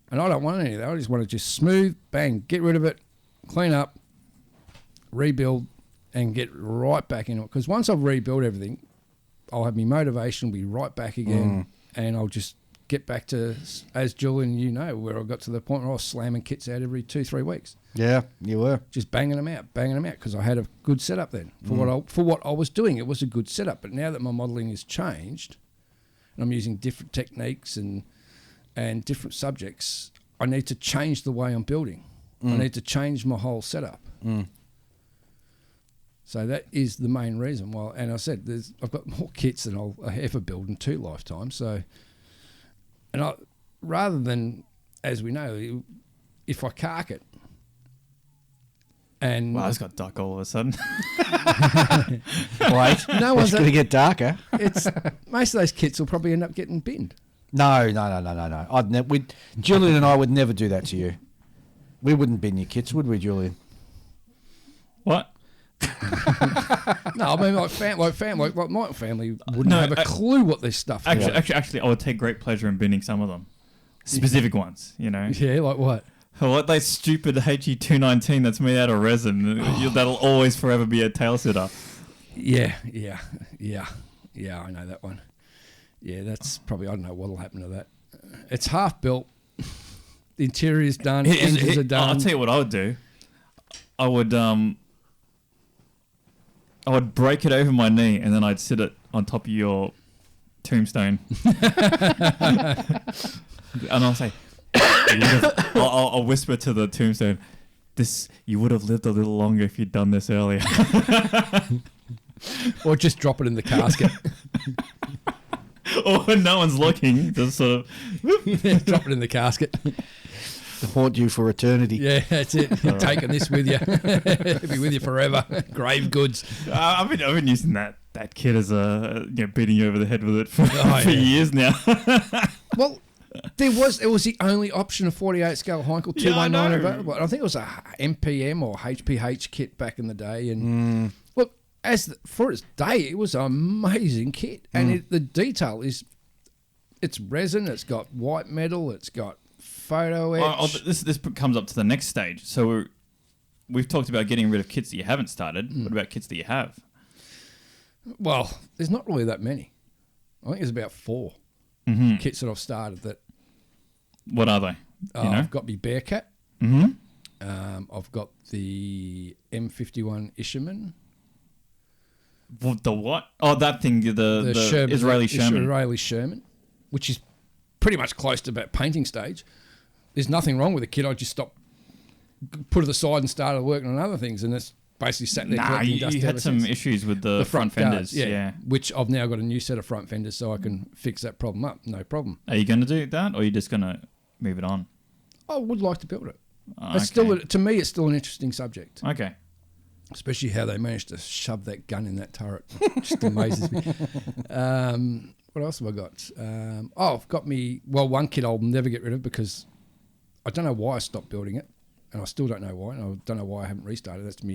I don't want any of that. I just want to just smooth, bang, get rid of it, clean up, rebuild, and get right back into it. Because once I've rebuilt everything, I'll have my motivation, be right back again, and I'll just get back to, as Julian, you know, where I got to the point where I was slamming kits out every 2-3 weeks. Yeah, you were. Just banging them out, because I had a good setup then. For what I was doing, it was a good setup. But now that my modelling has changed, and I'm using different techniques and different subjects, I need to change the way I'm building. I need to change my whole setup. So that is the main reason why. And I said, I've got more kits than I'll ever build in 2 lifetimes. So, rather than, as we know, if I cark it, and wow, it's got dark all of a sudden. Wait, no one's going to get darker. It's most of those kits will probably end up getting binned. No. Julian and I would never do that to you. We wouldn't bin your kits, would we, Julian? What? No, I mean, like my family wouldn't have a clue what this stuff is. Actually, I would take great pleasure in binning some of them. Specific ones, you know. Yeah, like what? What that stupid HE219 that's made out of resin. That'll always forever be a tail sitter. Yeah, I know that one. Yeah, that's probably, I don't know what'll happen to that. It's half built. The interior's done. Engines are done. I'll tell you what I would do. I would break it over my knee, and then I'd sit it on top of your tombstone. And I'll say, I'll whisper to the tombstone, you would have lived a little longer if you'd done this earlier. Or just drop it in the casket. Or when no one's looking, just sort of Drop it in the casket. To haunt you for eternity. Yeah, that's it. You're taking this with you. It'll be with you forever. Grave goods. I've been using that kid as beating you over the head with it for years now. Well, it was the only option of 48 scale Heinkel 219 available. I think it was a MPM or HPH kit back in the day. And look, for its day, it was an amazing kit. And the detail is, it's resin, it's got white metal, it's got photo etch. This comes up to the next stage. So we've talked about getting rid of kits that you haven't started. What about kits that you have? Well, there's not really that many. I think there's about 4 kits that I've started that. What are they? I've got my Bearcat. I've got the M51 Isherman. The what? Oh, that thing, the Sherman, Israeli Sherman. Israeli Sherman, which is pretty much close to about painting stage. There's nothing wrong with the kit. I just stopped, put it aside and started working on other things, and it's basically sat there collecting dust. You had some issues with the front fenders. Guards, yeah, which I've now got a new set of front fenders, so I can fix that problem up. No problem. Are you going to do that, or are you just going to move it on? I would like to build it. Okay. It's still, to me, it's still an interesting subject. Okay. Especially how they managed to shove that gun in that turret. Just amazes me. What else have I got? I've got one kit I'll never get rid of because I don't know why I stopped building it, and I still don't know why. And I don't know why I haven't restarted. That's my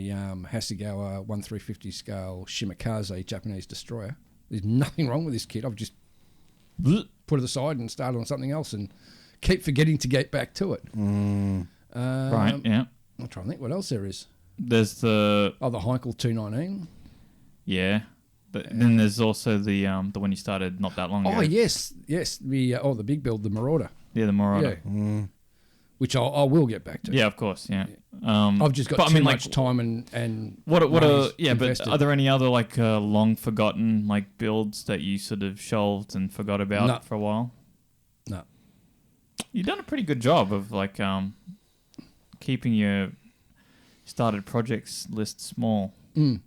Hasegawa 1350 scale Shimakaze Japanese destroyer. There's nothing wrong with this kit. I've just put it aside and started on something else and keep forgetting to get back to it. Right, yeah. I'm trying to think what else there is. There's the Heinkel 219. Yeah. Then there's also the one you started not that long ago. Oh yes. The big build, the Marauder. Yeah, the Marauder. Yeah. Which I will get back to. Yeah, of course. Yeah. I've just got too much time and what are invested. But are there any other long forgotten builds that you sort of shelved and forgot about for a while? No. You've done a pretty good job of keeping your started projects list small. So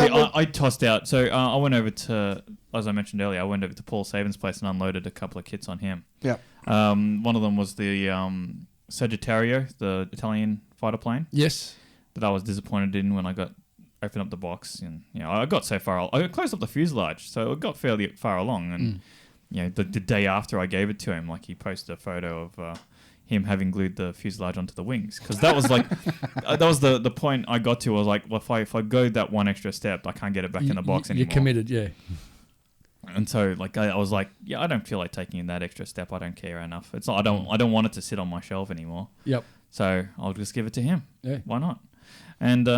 see, I tossed out. So I went over to, as I mentioned earlier, I went over to Paul Saban's place and unloaded a couple of kits on him. Yeah. One of them was the Sagittario, the Italian fighter plane. Yes. That I was disappointed in when I opened up the box, and I got so far. I closed up the fuselage, so it got fairly far along. And the day after I gave it to him, he posted a photo of him having glued the fuselage onto the wings, because that was that was the point I got to. I was like, well, if I go that one extra step, I can't get it back in the box anymore. You're committed, yeah. And so I was like, I don't feel like taking that extra step. I don't care enough. It's not, I don't want it to sit on my shelf anymore. Yep. So I'll just give it to him. Yeah. Why not? And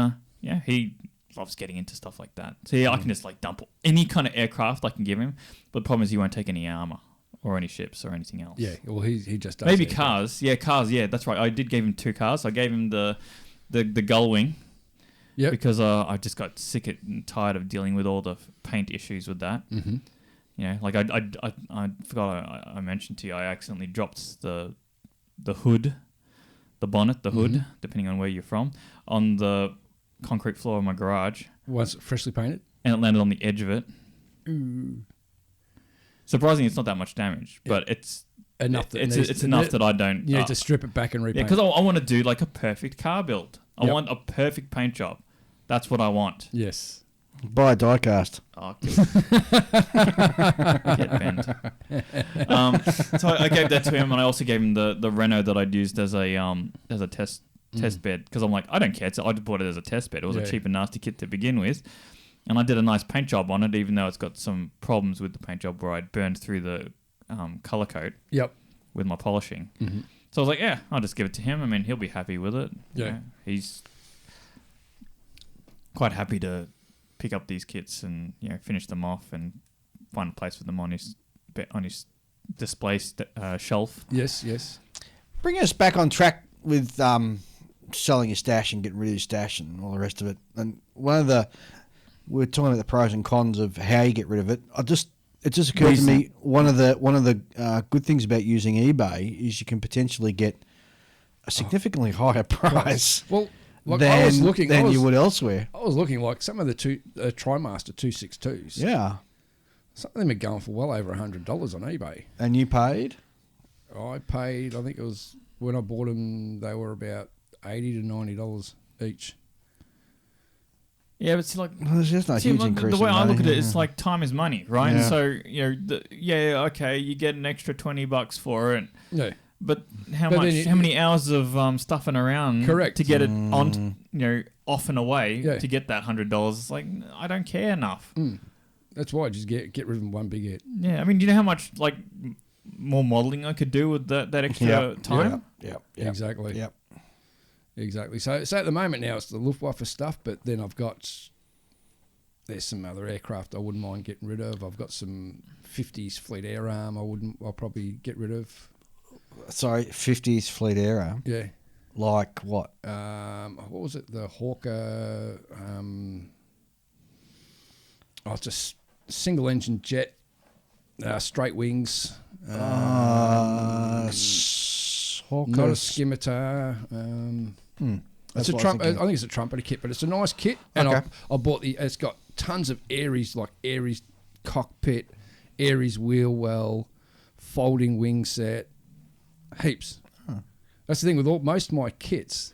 he loves getting into stuff like that. So I can just dump any kind of aircraft I can give him. But the problem is he won't take any armor or any ships or anything else. Yeah. Well, he just does. Maybe cars. Yeah, cars. Yeah, that's right. I did give him 2 cars. I gave him the gull wing. Yeah. Because I just got sick and tired of dealing with all the paint issues with that. Mm-hmm. I forgot I mentioned to you, I accidentally dropped the hood, the bonnet, the hood, depending on where you're from, on the concrete floor of my garage. Was it freshly painted? And it landed on the edge of it. Ooh. Surprisingly, it's not that much damage, but it's enough. It's enough that I don't. You need to strip it back and repaint. Yeah, because I want to do a perfect car build. I want a perfect paint job. That's what I want. Yes. Buy a die cast. Oh, good. Get bent. So I gave that to him, and I also gave him the Renault that I'd used as a test bed, because I'm like, I don't care. I just bought it as a test bed. It was a cheap and nasty kit to begin with, and I did a nice paint job on it, even though it's got some problems with the paint job where I'd burned through the color coat. Yep. With my polishing. Mm-hmm. So I was like, yeah, I'll just give it to him. I mean, he'll be happy with it. Yeah. He's quite happy to pick up these kits and finish them off and find a place for them on his display shelf. Yes. Bring us back on track with selling your stash and getting rid of your stash and all the rest of it. And we're talking about the pros and cons of how you get rid of it. It just occurred to me one of the good things about using eBay is you can potentially get a significantly higher price. Well, like than, I was looking, than you would elsewhere. I was looking like some of the TriMaster 262s. Yeah. Some of them are going for well over $100 on eBay. And you paid? I paid, I think it was, when I bought them, they were about $80 to $90 each. Yeah, but it's like Well, there's no huge increase. the way in I money, look at it, yeah. it's like time is money, right? Yeah. So okay, you get an extra $20 for it, Yeah. but how But much? then How many hours of stuffing around? Correct. To get it on, off and away Yeah. to get that $100. It's like I don't care enough. That's why I just get rid of one big hit. Yeah, I mean, do you know how much like more modelling I could do with that extra time? Yep. Exactly. Yep. Exactly. So at the moment now it's the Luftwaffe stuff, but then there's some other aircraft I wouldn't mind getting rid of. I've got some 50s Fleet Air Arm I'll probably get rid of. Sorry, 50s Fleet Air Arm. Yeah. Like what? What was it? The Hawker. It's a single engine jet, straight wings. Not a scimitar. It's That's a what I was trump. I thinking. think it's a trumpeter kit, but it's a nice kit. And Okay. I bought it's got tons of Aries, like Aries cockpit, Aries wheel well, folding wing set, heaps. That's the thing with most of my kits.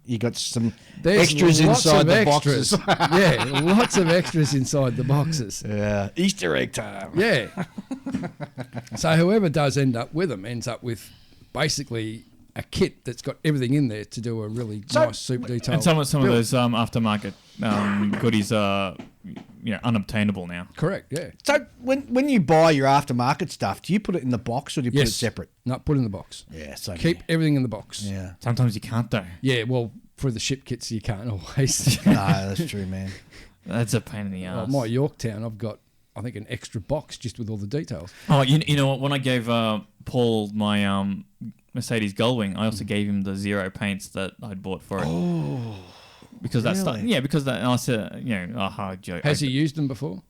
You got some There's extras lots inside of the extras. boxes. Yeah, lots of extras inside the boxes. Yeah, Easter egg time. Yeah. So whoever does end up with them ends up with basically a kit that's got everything in there to do a really nice, super detailed. And some of build. those aftermarket goodies are unobtainable now. Correct. Yeah. So when you buy your aftermarket stuff, do you put it in the box or do you put it separate? Not put in the box. Yeah, so Keep everything in the box. Yeah. Sometimes you can't though. Yeah. Well, for the ship kits, you can't always. No, that's true, man. That's a pain in the Well, ass. my Yorktown, I've got, I think, an extra box just with all the details. Oh, you know what? When I gave Paul my Mercedes Gullwing, I also gave him the zero paints that I'd bought for it. Oh, because that's really? yeah. Because that, and I said, hard joke. Has he used them before?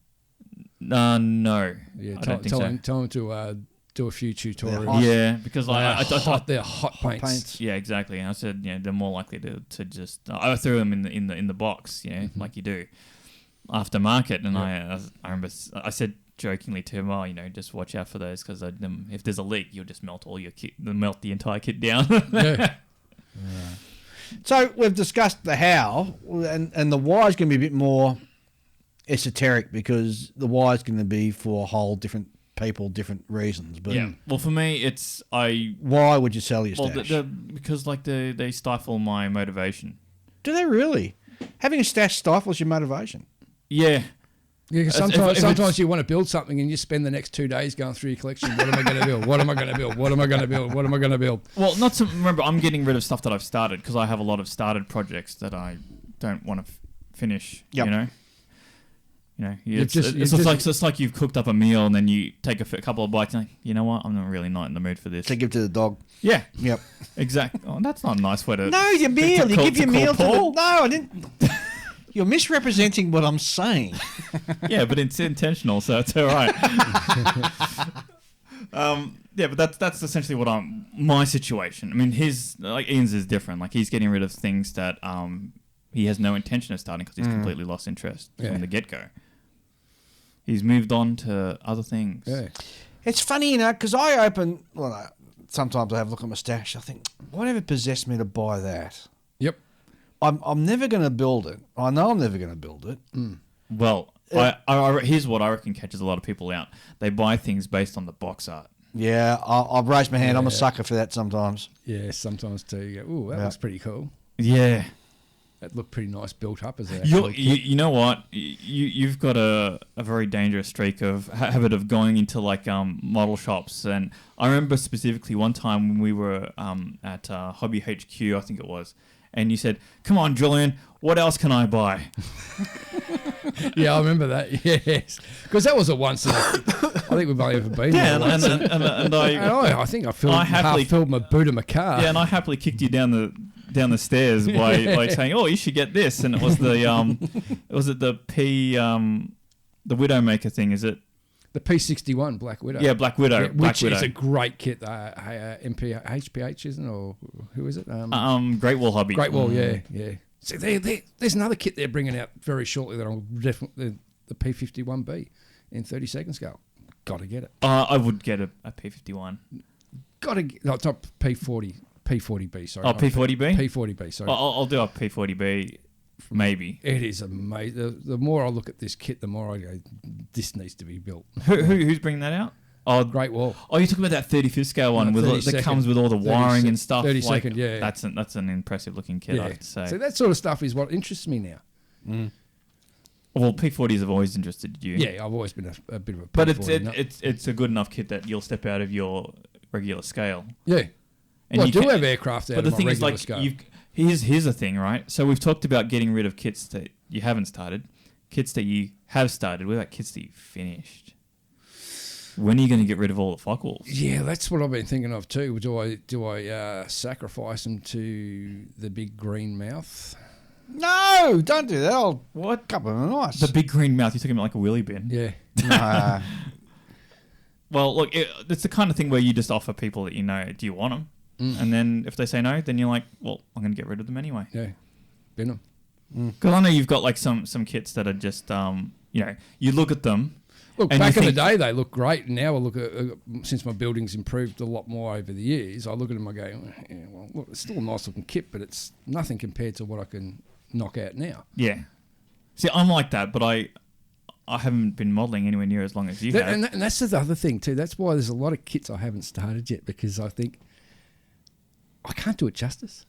No. Yeah. I don't think so. Tell him to do a few tutorials. hot. Yeah, because They're hot paints. paints. yeah, exactly. And I said, they're more likely to just. I threw them in the box, like you do, aftermarket. And I remember I said jokingly to him, just watch out for those because if there's a leak, you'll just melt all your kit, melt the entire kit down. Yeah. So we've discussed the how, and the why is going to be a bit more esoteric because the why is going to be for a whole different people, different reasons. But Yeah. Well, for me, it's why would you sell your stash? because they stifle my motivation. Do they really? Having a stash stifles your motivation. Yeah. Yeah, 'cause sometimes you want to build something and you spend the next 2 days going through your collection. What am I going to build? What am I going to build? What am I going to build? What am I going to build? Well, remember, I'm getting rid of stuff that I've started because I have a lot of started projects that I don't want to finish. Yep. It's like you've cooked up a meal and then you take a couple of bites and you know what? I'm not in the mood for this. To give to the dog. Yeah. Yep. Exactly. Oh, that's not a nice way to. No, your meal. You give your meal to the. Paul. No, I didn't. You're misrepresenting what I'm saying. Yeah, but it's intentional, so it's all right. Yeah, but that's essentially what my situation. I mean, Ian's is different. Like he's getting rid of things that he has no intention of starting because he's completely lost interest from the get-go. He's moved on to other things. Yeah. It's funny, because sometimes I have a look at my stash. I think, whatever possessed me to buy that? Yep. I'm never going to build it. I know I'm never going to build it. Well, here's what I reckon catches a lot of people out. They buy things based on the box art. Yeah, I'll raise my hand. I'm a sucker for that sometimes. Yeah, sometimes too. You go, ooh, that looks pretty cool. Yeah. That looked pretty nice built up as a. You know what? You've got a very dangerous streak of habit of going into like model shops, and I remember specifically one time when we were at Hobby HQ, I think it was, and you said, "Come on, Julian, what else can I buy?" Yeah, I remember that. Yes, because that was a once. I think we've only ever been there once. And I think I half filled my boot of my car. Yeah, and I happily kicked you down the stairs by saying, "Oh, you should get this," and it was the the Widowmaker thing, is it? The P61 Black Widow. Yeah, Black Widow. Black which Widow. is a great kit. HPH, isn't it? Or who is it? Great Wall Hobby. Great Wall, yeah. So there's another kit they're bringing out very shortly that I'll definitely, the P51B in 30-second scale. Got to get it. I would get a P51. Got to get, no, it's not P40B, sorry. Oh, P40B? P40B, sorry. I'll do a P40B, maybe. It is amazing. The more I look at this kit, the more I go, this needs to be built. Who's bringing that out? Oh, Great Wall. Oh, you're talking about that 35th scale one that comes with all the wiring and stuff. 30-second, yeah. That's an impressive looking kit, I have to say. So that sort of stuff is what interests me now. Well, P40s have always interested you. Yeah, I've always been a bit of a P40 But nut. it's a good enough kit that you'll step out of your regular scale. Yeah. And Well, I you do can- have aircraft out But of the thing my is, regular like, scale. here's the thing, right? So we've talked about getting rid of kits that you haven't started, kits that you have started. What about kits that you finished? When are you going to get rid of all the Falcons? Yeah, that's what I've been thinking of too. Do I sacrifice them to the big green mouth? No, don't do that. I'll What? couple of them nice. The big green mouth, you're talking about like a wheelie bin? Yeah. Nah. Well, look, it's the kind of thing where you just offer people that you know, do you want them? And then if they say no, then you're like, well, I'm going to get rid of them anyway. Yeah. Bin them. Because I know you've got like some kits that are just, you look at them. Look, and back you in the think- day, they look great. Now I look at, since my building's improved a lot more over the years, I look at them and I go, yeah, well, look, it's still a nice looking kit, but it's nothing compared to what I can knock out now. Yeah. See, I'm like that, but I haven't been modelling anywhere near as long as you have. And that's the other thing too. That's why there's a lot of kits I haven't started yet, because I think I can't do it justice.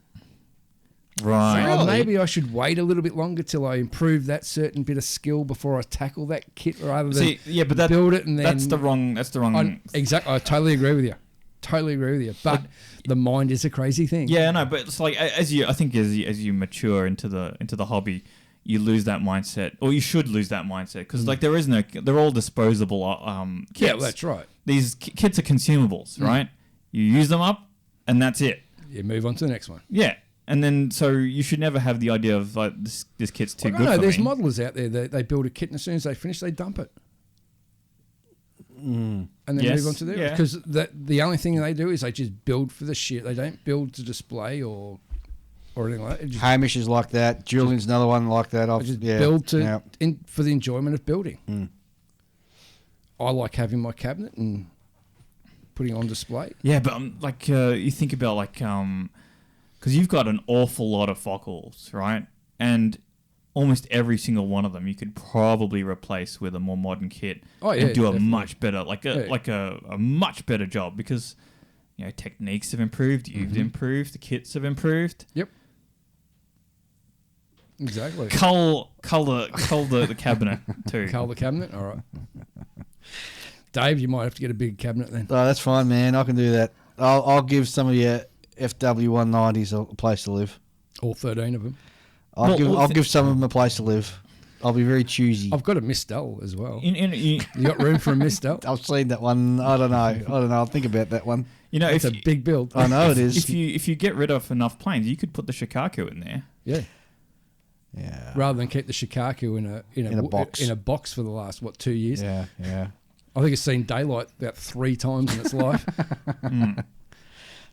Right. So maybe I should wait a little bit longer till I improve that certain bit of skill before I tackle that kit, rather than See, yeah, but build it and then that's the wrong. Exactly, I totally agree with you. But the mind is a crazy thing. Yeah, no, but it's like as you mature into the hobby, you lose that mindset, or you should lose that mindset, because like they're all disposable kits. Yeah, well, that's right. These kits are consumables, right? You use them up, and that's it. You move on to the next one. Yeah. And then, so you should never have the idea of like this kit's too Well, good no, for there's me. modelers out there that they build a kit and as soon as they finish, they dump it. And then Yes, move on to yeah. because the only thing they do is they just build for the shit. They don't build to display or anything like that. They just, Hamish is like that. Julian's another one like that. they just build for the enjoyment of building. Mm. I like having my cabinet and putting on display. Yeah, but you think about because you've got an awful lot of Falcons, right? And almost every single one of them you could probably replace with a more modern kit and do a much better, a much better job, because techniques have improved, you've improved, the kits have improved. Yep. Exactly. Cull the cabinet too. Cull the cabinet. All right. Dave, you might have to get a big cabinet then. Oh, that's fine, man. I can do that. I'll give some of your FW190s a place to live. All 13 of them. I'll give some of them a place to live. I'll be very choosy. I've got a Mistel as well. You You got room for a Mistel? I've seen that one. I don't know. I'll think about that one. It's a big build. I know it is. If you get rid of enough planes, you could put the Shikaku in there. Yeah. Yeah. Rather than keep the Shikaku in a box. in a box for the last 2 years. Yeah. I think it's seen daylight about 3 times in its life.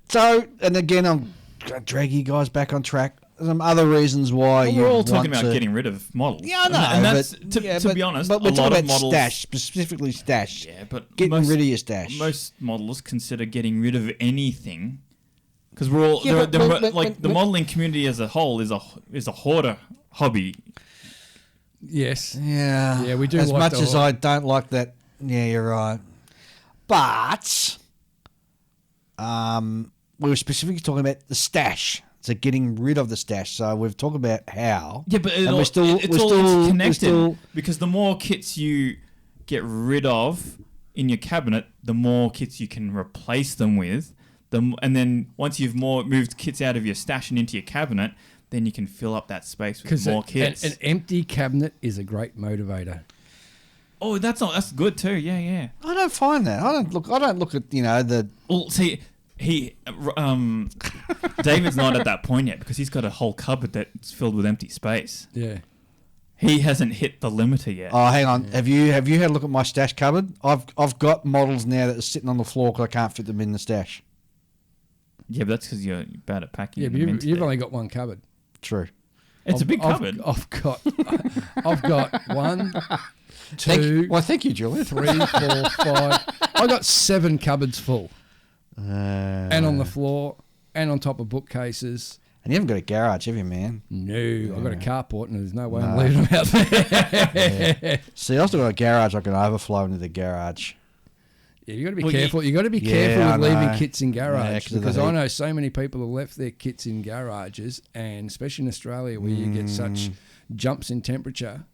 So, and again, I'm going to drag you guys back on track. Some other reasons why Well, you we're all want talking about to- getting rid of models. Yeah, I know. And that's but, to be honest, but we're a lot talking of about models. stash, specifically stash. Yeah, but Getting rid of your stash. Most modelers consider getting rid of anything, because we're all Yeah, the but- modeling community as a whole is a hoarder hobby. Yes. Yeah. Yeah, we do As like much the as whole- I don't like that. Yeah, you're right. But we were specifically talking about the stash. So getting rid of the stash. So we've talked about how. Yeah, but And it's all connected, because the more kits you get rid of in your cabinet, the more kits you can replace them with. And then once you've moved kits out of your stash and into your cabinet, then you can fill up that space with more kits. An empty cabinet is a great motivator. Oh, that's good too. Yeah. I don't find that. I don't look at the. Well, see, David's not at that point yet, because he's got a whole cupboard that's filled with empty space. Yeah. He hasn't hit the limiter yet. Oh, hang on. Have you had a look at my stash cupboard? I've got models now that are sitting on the floor because I can't fit them in the stash. Yeah, but that's because you're bad at packing. Yeah, but you've only got one cupboard. True. It's a big cupboard. I've got 1, 2. Thank you, Julian. 3, 4, 5. I got 7 cupboards full, and on the floor, and on top of bookcases. And you haven't got a garage, have you, man? No, I've got a carport, and there's no way I'm leaving them out there. Yeah. See, I still got a garage. I can overflow into the garage. Yeah, you got to be careful. You got to be careful I with leaving know. kits in garage, Yeah, because I know so many people have left their kits in garages, and especially in Australia where you get such jumps in temperature,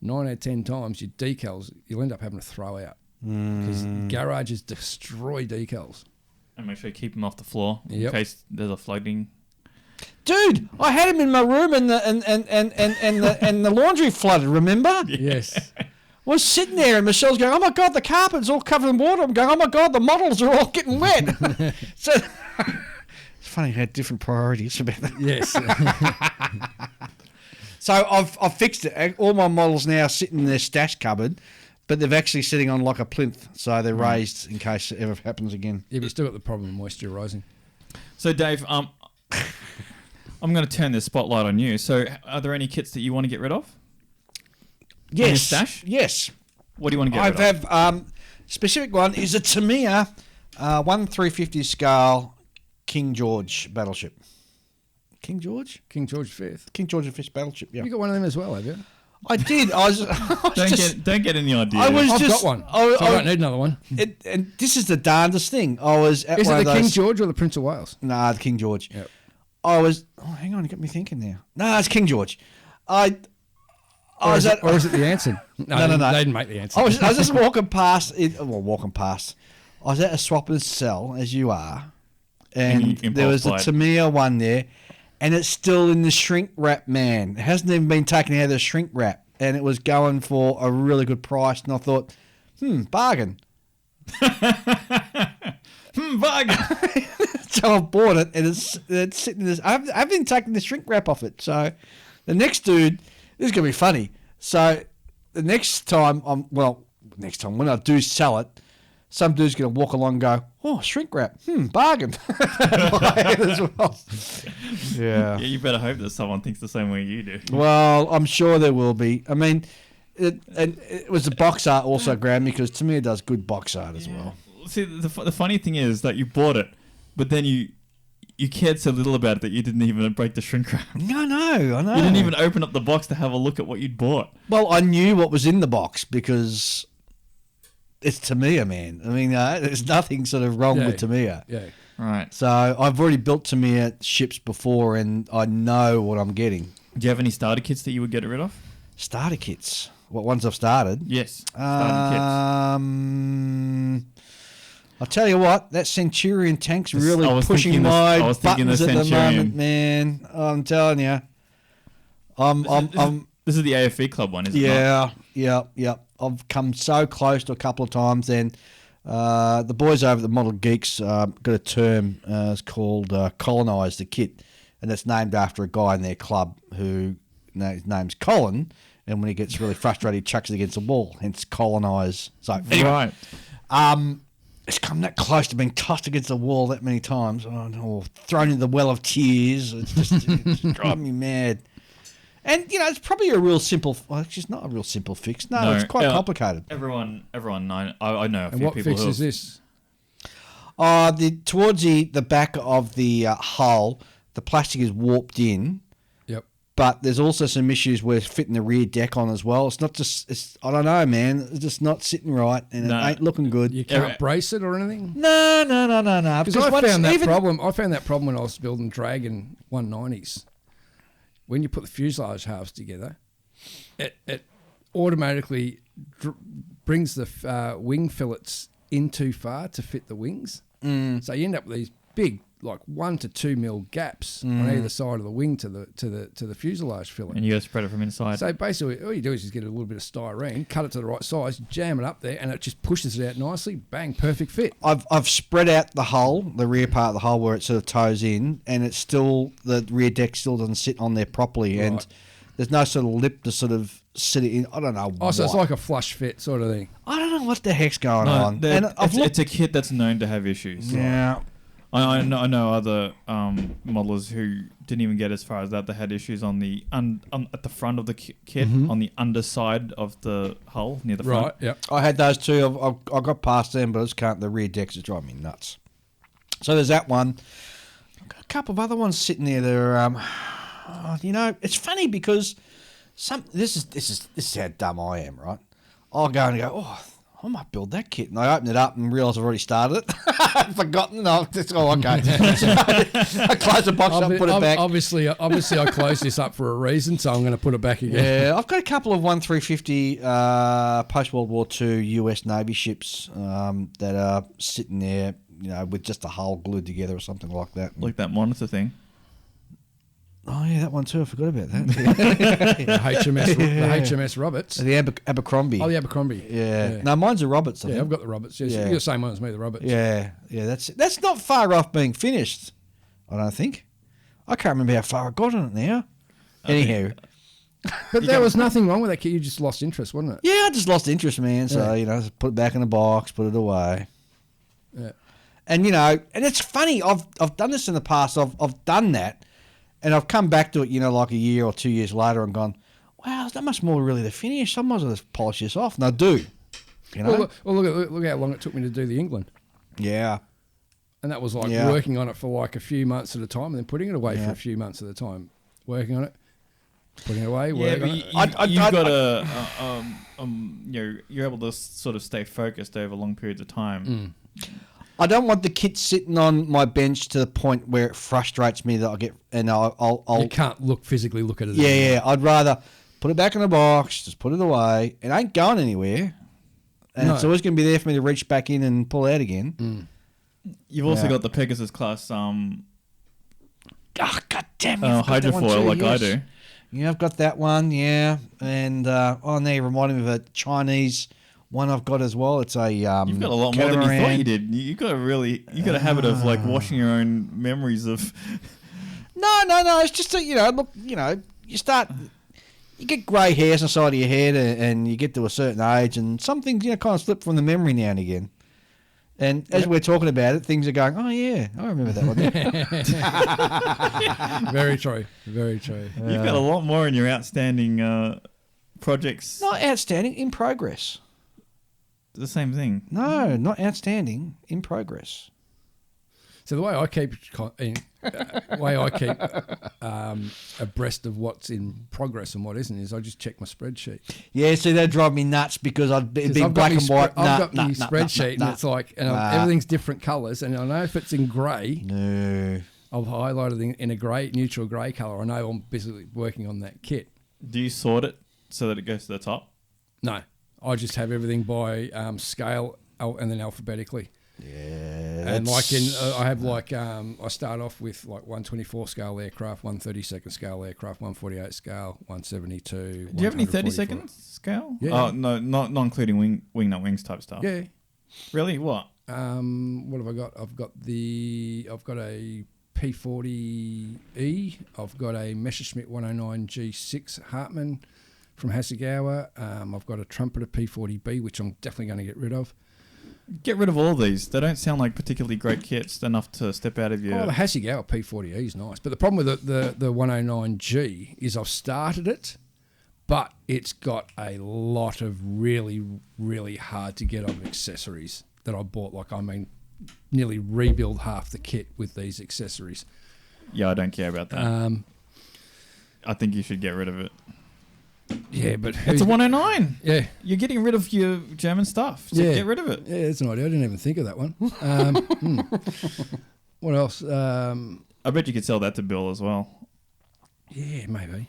9 out of 10 times your decals you'll end up having to throw out because garages destroy decals. And make sure you keep them off the floor in Yep. case there's a floating. Dude, I had him in my room and the laundry flooded, remember? Yes. Was sitting there and Michelle's going, oh my God, the carpet's all covered in water. I'm going, oh my God, the models are all getting wet. So it's funny how different priorities about that. Yes. So I've fixed it. All my models now sit in their stash cupboard, but they're actually sitting on like a plinth, so they're raised in case it ever happens again. Yeah, but you still got the problem of moisture rising. So, Dave, I'm going to turn the spotlight on you. So, are there any kits that you want to get rid of? Yes. your stash? Yes. What do you want to get I rid of? have specific one is a Tamiya 1/350 scale King George battleship. King George? King George V. King George V battleship, yeah. You got one of them as well, have you? I did. I was Don't get any idea. I was I've just, got one. I don't need another one. and this is the darndest thing. I was at Is one it of the those. King George or the Prince of Wales? Nah, the King George. Yep. I was. Oh, hang on, you got me thinking now. Nah, it's King George. I Or was is, at. it, or is it the Anson? No. They didn't make the Anson. I was just walking past. Walking past. I was at a swap and sell, as you are, and And there was a impulse Tamiya one there, and it's still in the shrink wrap, man. It hasn't even been taken out of the shrink wrap, and it was going for a really good price. And I thought, bargain. Bargain. So I bought it, and it's sitting in this. I've been taking the shrink wrap off it. So the next dude, this is gonna be funny. So the next time when I do sell it, some dude's gonna walk along and go, "Oh, shrink wrap, bargain." As well. Yeah, you better hope that someone thinks the same way you do. Well, I'm sure there will be. I mean, it was the box art also grabbed me because Tamiya does good box art as well. See, the funny thing is that you bought it, but then you cared so little about it that you didn't even break the shrink wrap. I know. You didn't even open up the box to have a look at what you'd bought. Well, I knew what was in the box because it's Tamiya, man. I mean, there's nothing sort of wrong with Tamiya. Yeah. Right. So I've already built Tamiya ships before, and I know what I'm getting. Do you have any starter kits that you would get rid of? Starter kits. What ones I've started? Yes. Starter I'll tell you what, that Centurion tank's really I was pushing thinking my I was thinking buttons the at the Centurion. moment, man. I'm telling you. This is the AFV club one, isn't it? Yeah. I've come so close to a couple of times, and the boys over at the Model Geeks got a term. It's called colonise the kit, and it's named after a guy in their club who his name's Colin, and when he gets really frustrated, he chucks it against the wall. Hence colonise. So anyway, Right. it's come that close to being tossed against the wall that many times, or thrown into the well of tears. It's just driving me mad. And it's probably a real simple. Well, it's not a real simple fix. No, it's quite complicated. Everyone know. I know a And few what people fix who is this? Towards the back of the hull, the plastic is warped in. Yep. But there's also some issues with fitting the rear deck on as well. It's not just. I don't know, man. It's just not sitting right, and No. it ain't looking good. You can't brace it or anything? No. Because I found that problem. I found that problem when I was building Dragon 190s. When you put the fuselage halves together, it automatically brings the wing fillets in too far to fit the wings. So you end up with these big, like 1 to 2 mil gaps on either side of the wing to the fuselage fillet. and you got to spread it from inside. So basically, all you do is just get a little bit of styrene, cut it to the right size, jam it up there, and it just pushes it out nicely. Bang, perfect fit. I've spread out the hull, the rear part of the hull where it sort of toes in, and it's still the rear deck still doesn't sit on there properly. Right. And There's no sort of lip to sort of sit it in. I don't know. Oh, so it's what. like a flush fit sort of thing. I don't know what the heck's going on. And I've it's a kit that's known to have issues. yeah. I know other modelers who didn't even get as far as that. They had issues on the at the front of the kit, on the underside of the hull near the front. Right, yep. I had those too. I got past them, but I just can't. The rear decks is driving me nuts. So there's that one. I've got a couple of other ones sitting there. They're, it's funny because this is how dumb I am, right? I'll go and go, I might build that kit, and I open it up and realise I've already started it. I've forgotten. Okay. So I close the box up and put it back. Obviously, I closed this up for a reason, so I'm going to put it back again. Yeah, I've got a couple of 1350 post World War II US Navy ships that are sitting there, with just a hull glued together or something like that. Like that monitor thing. Oh yeah, that one too. I forgot about that. The HMS Roberts. The Abercrombie. Oh, the Abercrombie. Yeah. No, mine's a Roberts. I think. I've got the Roberts. Yes, Yeah. you're the same one as me, the Roberts. Yeah. That's not far off being finished. I don't think. I can't remember how far I got on it now. Anyhow. But there was nothing wrong with that kit. You just lost interest, wasn't it? Yeah, I just lost interest, man. So, just put it back in the box, put it away. Yeah. And, and it's funny. I've done this in the past. I've done that. And I've come back to it, like a year or 2 years later and gone, wow, there's not much more really to finish. I might as well just polish this off. And I do. Well, look how long it took me to do the England. Yeah. And that was like working on it for like a few months at a time and then putting it away for a few months at a time. Working on it, putting it away, working on it. You've got to, you're able to sort of stay focused over long periods of time. I don't want the kit sitting on my bench to the point where it frustrates me that I'll get, and I'll You can't physically look at it. Yeah. I'd rather put it back in the box, just put it away. It ain't going anywhere. And it's always going to be there for me to reach back in and pull out again. You've also got the Pegasus class God damn it. hydrofoil like I do. Yeah, I've got that one, yeah. And, now you reminded me of a Chinese one I've got as well. It's a You've got a lot more than you thought you did. You got a habit of like washing your own memories of. No. It's just that, you start, you get grey hairs inside of your head and you get to a certain age and some things, kind of slip from the memory now and again. And as we're talking about it, things are going, oh yeah, I remember that one. Very true. Very true. You've got a lot more in your outstanding projects. Not outstanding, in progress. The same thing. No, not outstanding, in progress. So the way I keep abreast of what's in progress and what isn't is I just check my spreadsheet. Yeah, see, that drive me nuts because it'd be black and white. I've got my spreadsheet and it's like everything's different colours, and I know if it's in grey. No. I've highlighted in a grey, neutral grey colour. I know I'm busily working on that kit. Do you sort it so that it goes to the top? No, I just have everything by scale and then alphabetically. Yeah, and I have I start off with like 124 scale aircraft, 132nd scale aircraft, 148 scale, 172. Do you have any 32nd scale? Yeah. Oh no, not including wing nut wings type stuff. Yeah. Really? What? What have I got? I've got a P40E. I've got a Messerschmitt 109 G6 Hartmann from Hasegawa. I've got a Trumpeter P40B, which I'm definitely going to get rid of. Get rid of all these. They don't sound like particularly great kits enough to step out of your... Oh, the Hasegawa P40E is nice. But the problem with the 109G is I've started it, but it's got a lot of really, really hard to get on accessories that I bought. Nearly rebuild half the kit with these accessories. Yeah, I don't care about that. I think you should get rid of it. Yeah, but it's a 109. Yeah, you're getting rid of your German stuff. So get rid of it. Yeah, that's an idea. I didn't even think of that one. What else? I bet you could sell that to Bill as well. Yeah, maybe.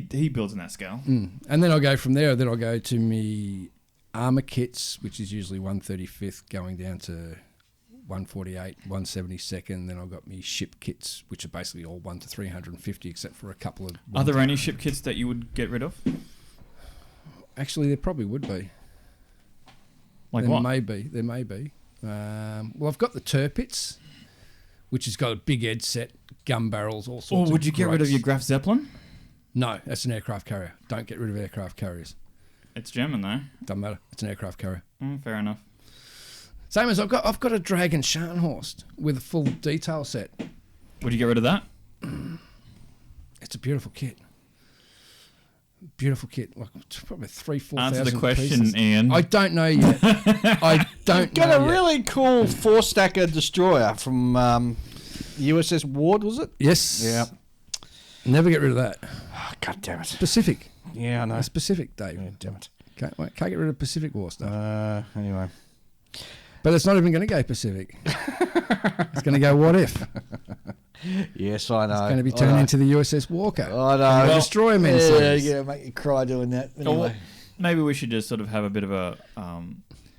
He builds in that scale. And then I'll go from there. Then I'll go to me armour kits, which is usually 135th, going down to 148, 172nd. Then I've got me ship kits, which are basically all 1 to 350, except for a couple of... Are there any ship kits that you would get rid of? Actually, there probably would be. Like there what? There may be. Well, I've got the Tirpitz, which has got a big edge set, gun barrels, all sorts. Or would you get rid of greats. your Graf Zeppelin? No, that's an aircraft carrier. Don't get rid of aircraft carriers. It's German though. Doesn't matter. It's an aircraft carrier. Fair enough. Same as I've got a Dragon Scharnhorst with a full detail set. Would you get rid of that? It's a beautiful kit. Beautiful kit. Like probably 3,000-4,000 Answer the question, pieces. Ian. I don't know yet. I don't know Got a yet. really cool 4-stacker destroyer from USS Ward, was it? Yes. Yeah. Never get rid of that. Oh, God damn it. Pacific. Yeah, I know. That's Pacific, Dave. Yeah, damn it. Can't get rid of Pacific War stuff. Anyway. But it's not even going to go Pacific. It's going to go what if? Yes, I know. It's going to be turned into the USS Walker. I know. Well, destroyer men Yeah, series. yeah, make you cry doing that. Oh, well, Anyway. maybe we should just sort of have a bit of a.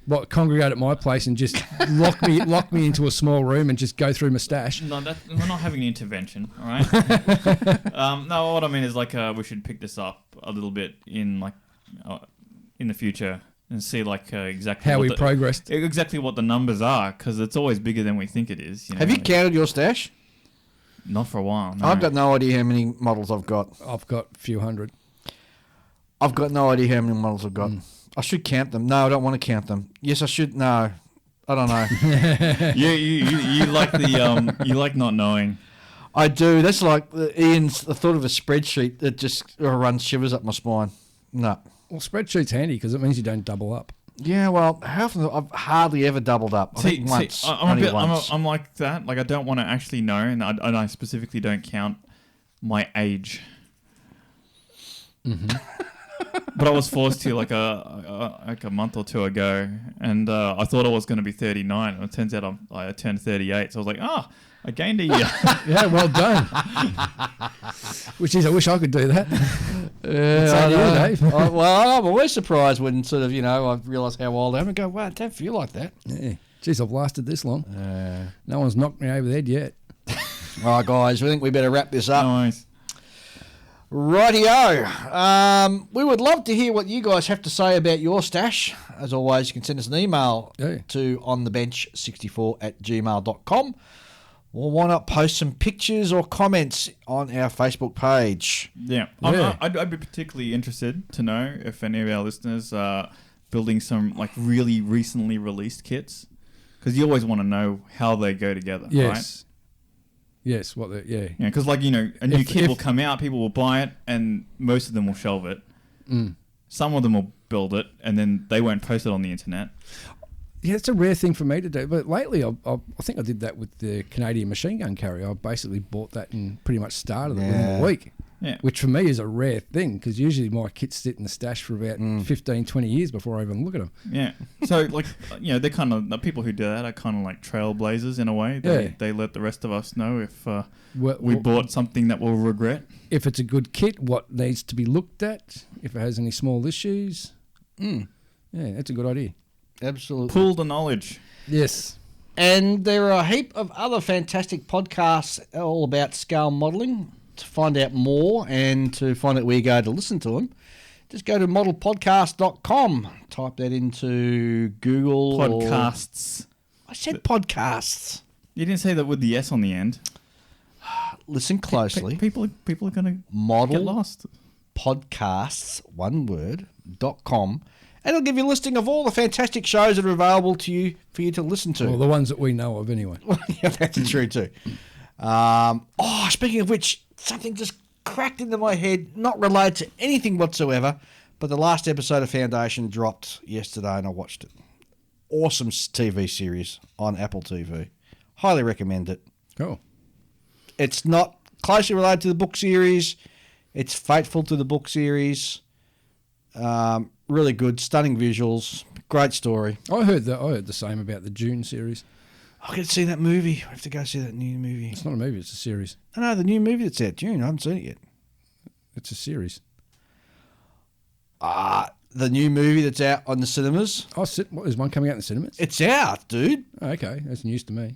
What, congregate at my place and just lock me into a small room and just go through my stash? No, we're not having an intervention, all right? No, what I mean is like we should pick this up a little bit in the future and see exactly How what we progressed. exactly what the numbers are, because it's always bigger than we think it is. You know? Have you counted your stash? Not for a while. No. I've got no idea how many models I've got. I've got a few hundred. I've got no idea how many models I've got. I should count them. No, I don't want to count them. Yes, I should. No, I don't know. you like the you like not knowing. I do. That's like Ian's the thought of a spreadsheet that just runs shivers up my spine. No. Well, spreadsheet's handy because it means you don't double up. Yeah, well, how often I've hardly ever doubled up. I think once. I'm like that. Like I don't want to actually know, and I specifically don't count my age. Mm-hmm. But I was forced to like a month or two ago, and I thought I was going to be 39, and it turns out I turned 38. So I was like, I gained a year. Yeah, well done. Which is, I wish I could do that. Yeah, I know. Dave. Well, I'm always surprised when sort of, I realise how old I am and go, wow, I don't feel like that. Yeah. Jeez, I've lasted this long. No one's knocked me over the head yet. All right, guys, I think we better wrap this up. Nice. Rightio. We would love to hear what you guys have to say about your stash. As always, you can send us an email to onthebench64@gmail.com. Or why not post some pictures or comments on our Facebook page? Yeah. I'd be particularly interested to know if any of our listeners are building some really recently released kits, because you always want to know how they go together, right? Yes. Yes, Yeah, because a new kit will come out, people will buy it, and most of them will shelve it. Some of them will build it, and then they won't post it on the internet. Yeah, it's a rare thing for me to do. But lately, I think I did that with the Canadian machine gun carrier. I basically bought that and pretty much started it within a week. Yeah. Which for me is a rare thing, because usually my kits sit in the stash for about 15, 20 years before I even look at them. Yeah. So, they're kind of, the people who do that are kind of like trailblazers in a way. They let the rest of us know if we bought something that we'll regret. If it's a good kit, what needs to be looked at, if it has any small issues. Yeah, that's a good idea. Absolutely. Pool the knowledge. Yes. And there are a heap of other fantastic podcasts all about scale modelling. To find out more and to find out where you go to listen to them, just go to modelpodcast.com. Type that into Google. Podcasts. I said podcasts. You didn't say that with the S on the end. Listen closely. People are going to Model get lost. Podcasts, one word, .com. And it'll give you a listing of all the fantastic shows that are available to you for you to listen to. Well, the ones that we know of anyway. Yeah, that's true too. Speaking of which, something just cracked into my head, not related to anything whatsoever, but the last episode of Foundation dropped yesterday and I watched it. Awesome TV series on Apple TV. Highly recommend it. Cool. It's not closely related to the book series. It's faithful to the book series. Really good, stunning visuals, great story. I heard the same about the June series. I could see that movie. I have to go see that new movie. It's not a movie, it's a series. I know the new movie that's out June. I haven't seen it yet. It's a series. The new movie that's out on the cinemas. What, is one coming out in the cinemas? It's out, dude. Oh, okay, that's news to me.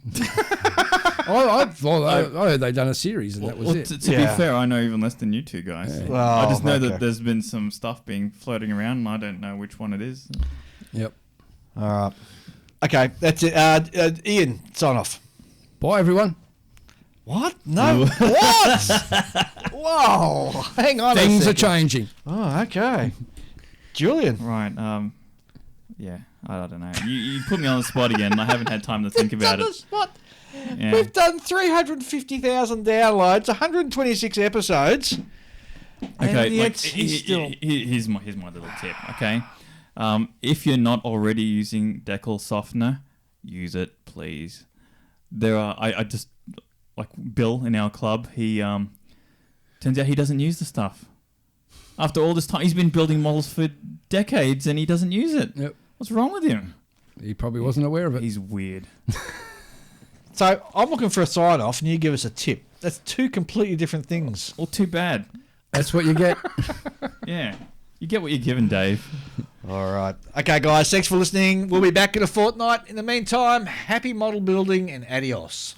I heard they'd done a series and that was it. To be fair, I know even less than you two guys. Yeah. Well, I just know okay. that there's been some stuff being floating around, and I don't know which one it is. Yep. All right. Okay, that's it. Ian, sign off. Bye, everyone. What? No. What? Whoa. Hang on. Things are changing. Oh, okay. Julian. Right. Yeah. I don't know. You put me on the spot again. And I haven't had time to think about it. What? Yeah. We've done 350,000 downloads, 126 episodes. Okay. And yet he's still. Here's my little tip. Okay. If you're not already using decal softener, use it, please. There are. I just like Bill in our club. He turns out he doesn't use the stuff. After all this time, he's been building models for decades and he doesn't use it. Yep. What's wrong with him? He probably wasn't aware of it. He's weird. So I'm looking for a sign off and you give us a tip. That's two completely different things. Well, too bad. That's what you get. Yeah. You get what you're given, Dave. All right. Okay, guys, thanks for listening. We'll be back in a fortnight. In the meantime, happy model building and adios.